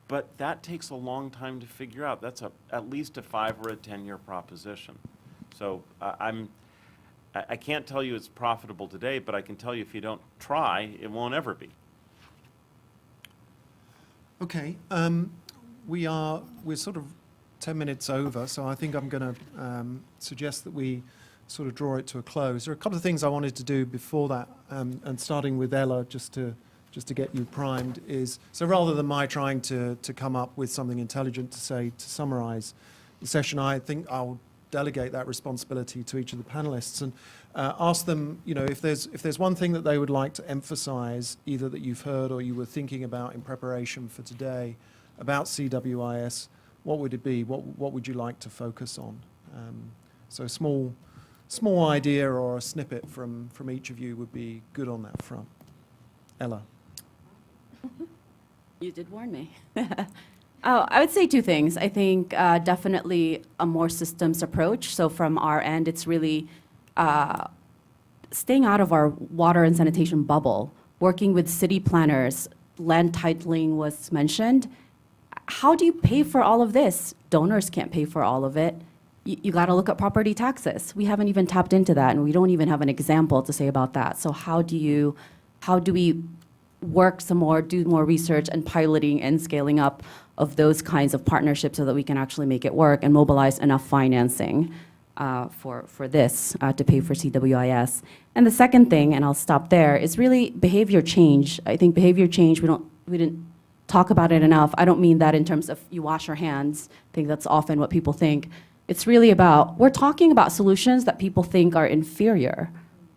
But that takes a long time to figure out. That's at least a 5 or a 10-year proposition. So I can't tell you it's profitable today, but I can tell you if you don't try, it won't ever be.
Okay, we're sort of 10 minutes over, so I think I'm going to suggest that we sort of draw it to a close. There are a couple of things I wanted to do before that, and starting with Ella, just to get you primed, is, so rather than my trying to come up with something intelligent to say to summarize the session, I think I'll delegate that responsibility to each of the panelists and ask them, you know, if there's one thing that they would like to emphasize, either that you've heard or you were thinking about in preparation for today about CWIS, what would it be? What would you like to focus on? So a small idea or a snippet from each of you would be good on that front. Ella.
You did warn me. Oh, I would say 2 things. I think definitely a more systems approach. So from our end, it's really staying out of our water and sanitation bubble, working with city planners. Land titling was mentioned. How do you pay for all of this? Donors can't pay for all of it. You got to look at property taxes. We haven't even tapped into that, and we don't even have an example to say about that. So how do we work some more, do more research and piloting and scaling up of those kinds of partnerships so that we can actually make it work and mobilize enough financing for this to pay for CWIS. And the second thing, and I'll stop there, is really behavior change. I think behavior change, we didn't talk about it enough. I don't mean that in terms of you wash your hands. I think that's often what people think. It's really about, we're talking about solutions that people think are inferior.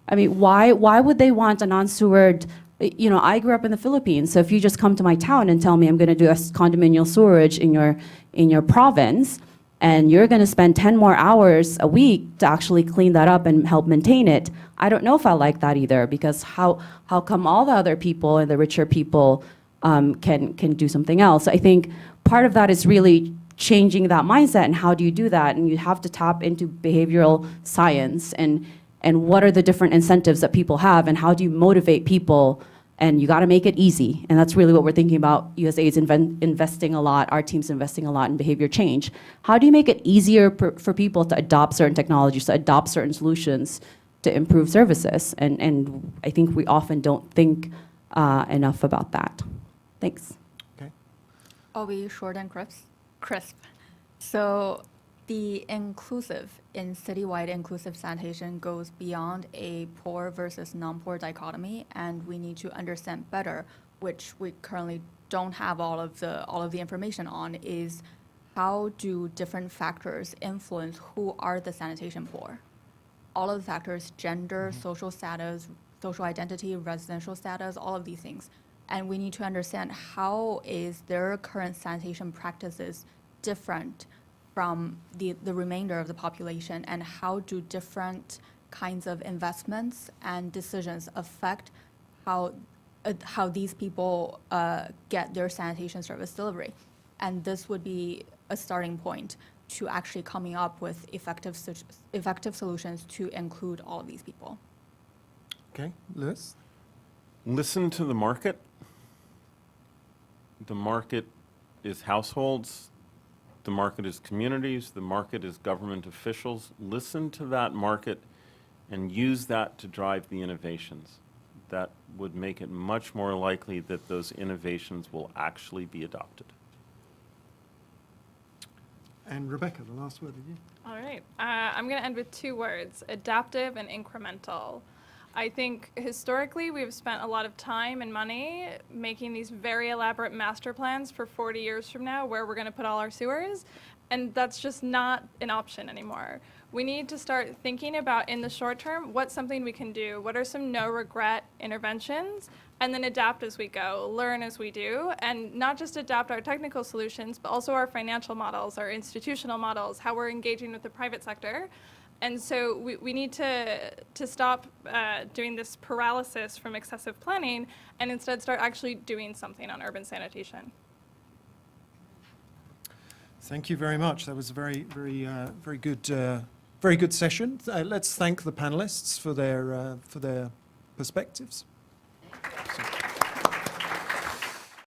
I mean, why would they want a non-sewered, you know, I grew up in the Philippines, so if you just come to my town and tell me I'm gonna do a condominial sewerage in your province, and you're gonna spend 10 more hours a week to actually clean that up and help maintain it, I don't know if I like that either, because how come all the other people and the richer people can do something else? I think part of that is really changing that mindset, and how do you do that? And you have to tap into behavioral science and what are the different incentives that people have, and how do you motivate people? And you got to make it easy, and that's really what we're thinking about. USAID is investing a lot, our team's investing a lot in behavior change. How do you make it easier for people to adopt certain technologies, to adopt certain solutions to improve services? And I think we often don't think enough about that. Thanks.
Okay.
I'll be short and crisp. So the inclusive in citywide inclusive sanitation goes beyond a poor versus non-poor dichotomy, and we need to understand better, which we currently don't have all of the information on, is how do different factors influence who are the sanitation poor. All of the factors, gender, social status, social identity, residential status, all of these things. And we need to understand how is their current sanitation practices different from the remainder of the population, and how do different kinds of investments and decisions affect how these people get their sanitation service delivery. And this would be a starting point to actually coming up with effective solutions to include all of these people.
Okay, Lewis?
Listen to the market. The market is households. The market is communities. The market is government officials. Listen to that market and use that to drive the innovations. That would make it much more likely that those innovations will actually be adopted.
And Rebecca, the last word of you.
All right. I'm going to end with 2 words, adaptive and incremental. I think historically we've spent a lot of time and money making these very elaborate master plans for 40 years from now where we're going to put all our sewers, and that's just not an option anymore. We need to start thinking about, in the short term, what's something we can do, what are some no-regret interventions, and then adapt as we go, learn as we do, and not just adapt our technical solutions, but also our financial models, our institutional models, how we're engaging with the private sector. And so we need to stop doing this paralysis from excessive planning and instead start actually doing something on urban sanitation.
Thank you very much. That was a very good session. Let's thank the panelists for their perspectives.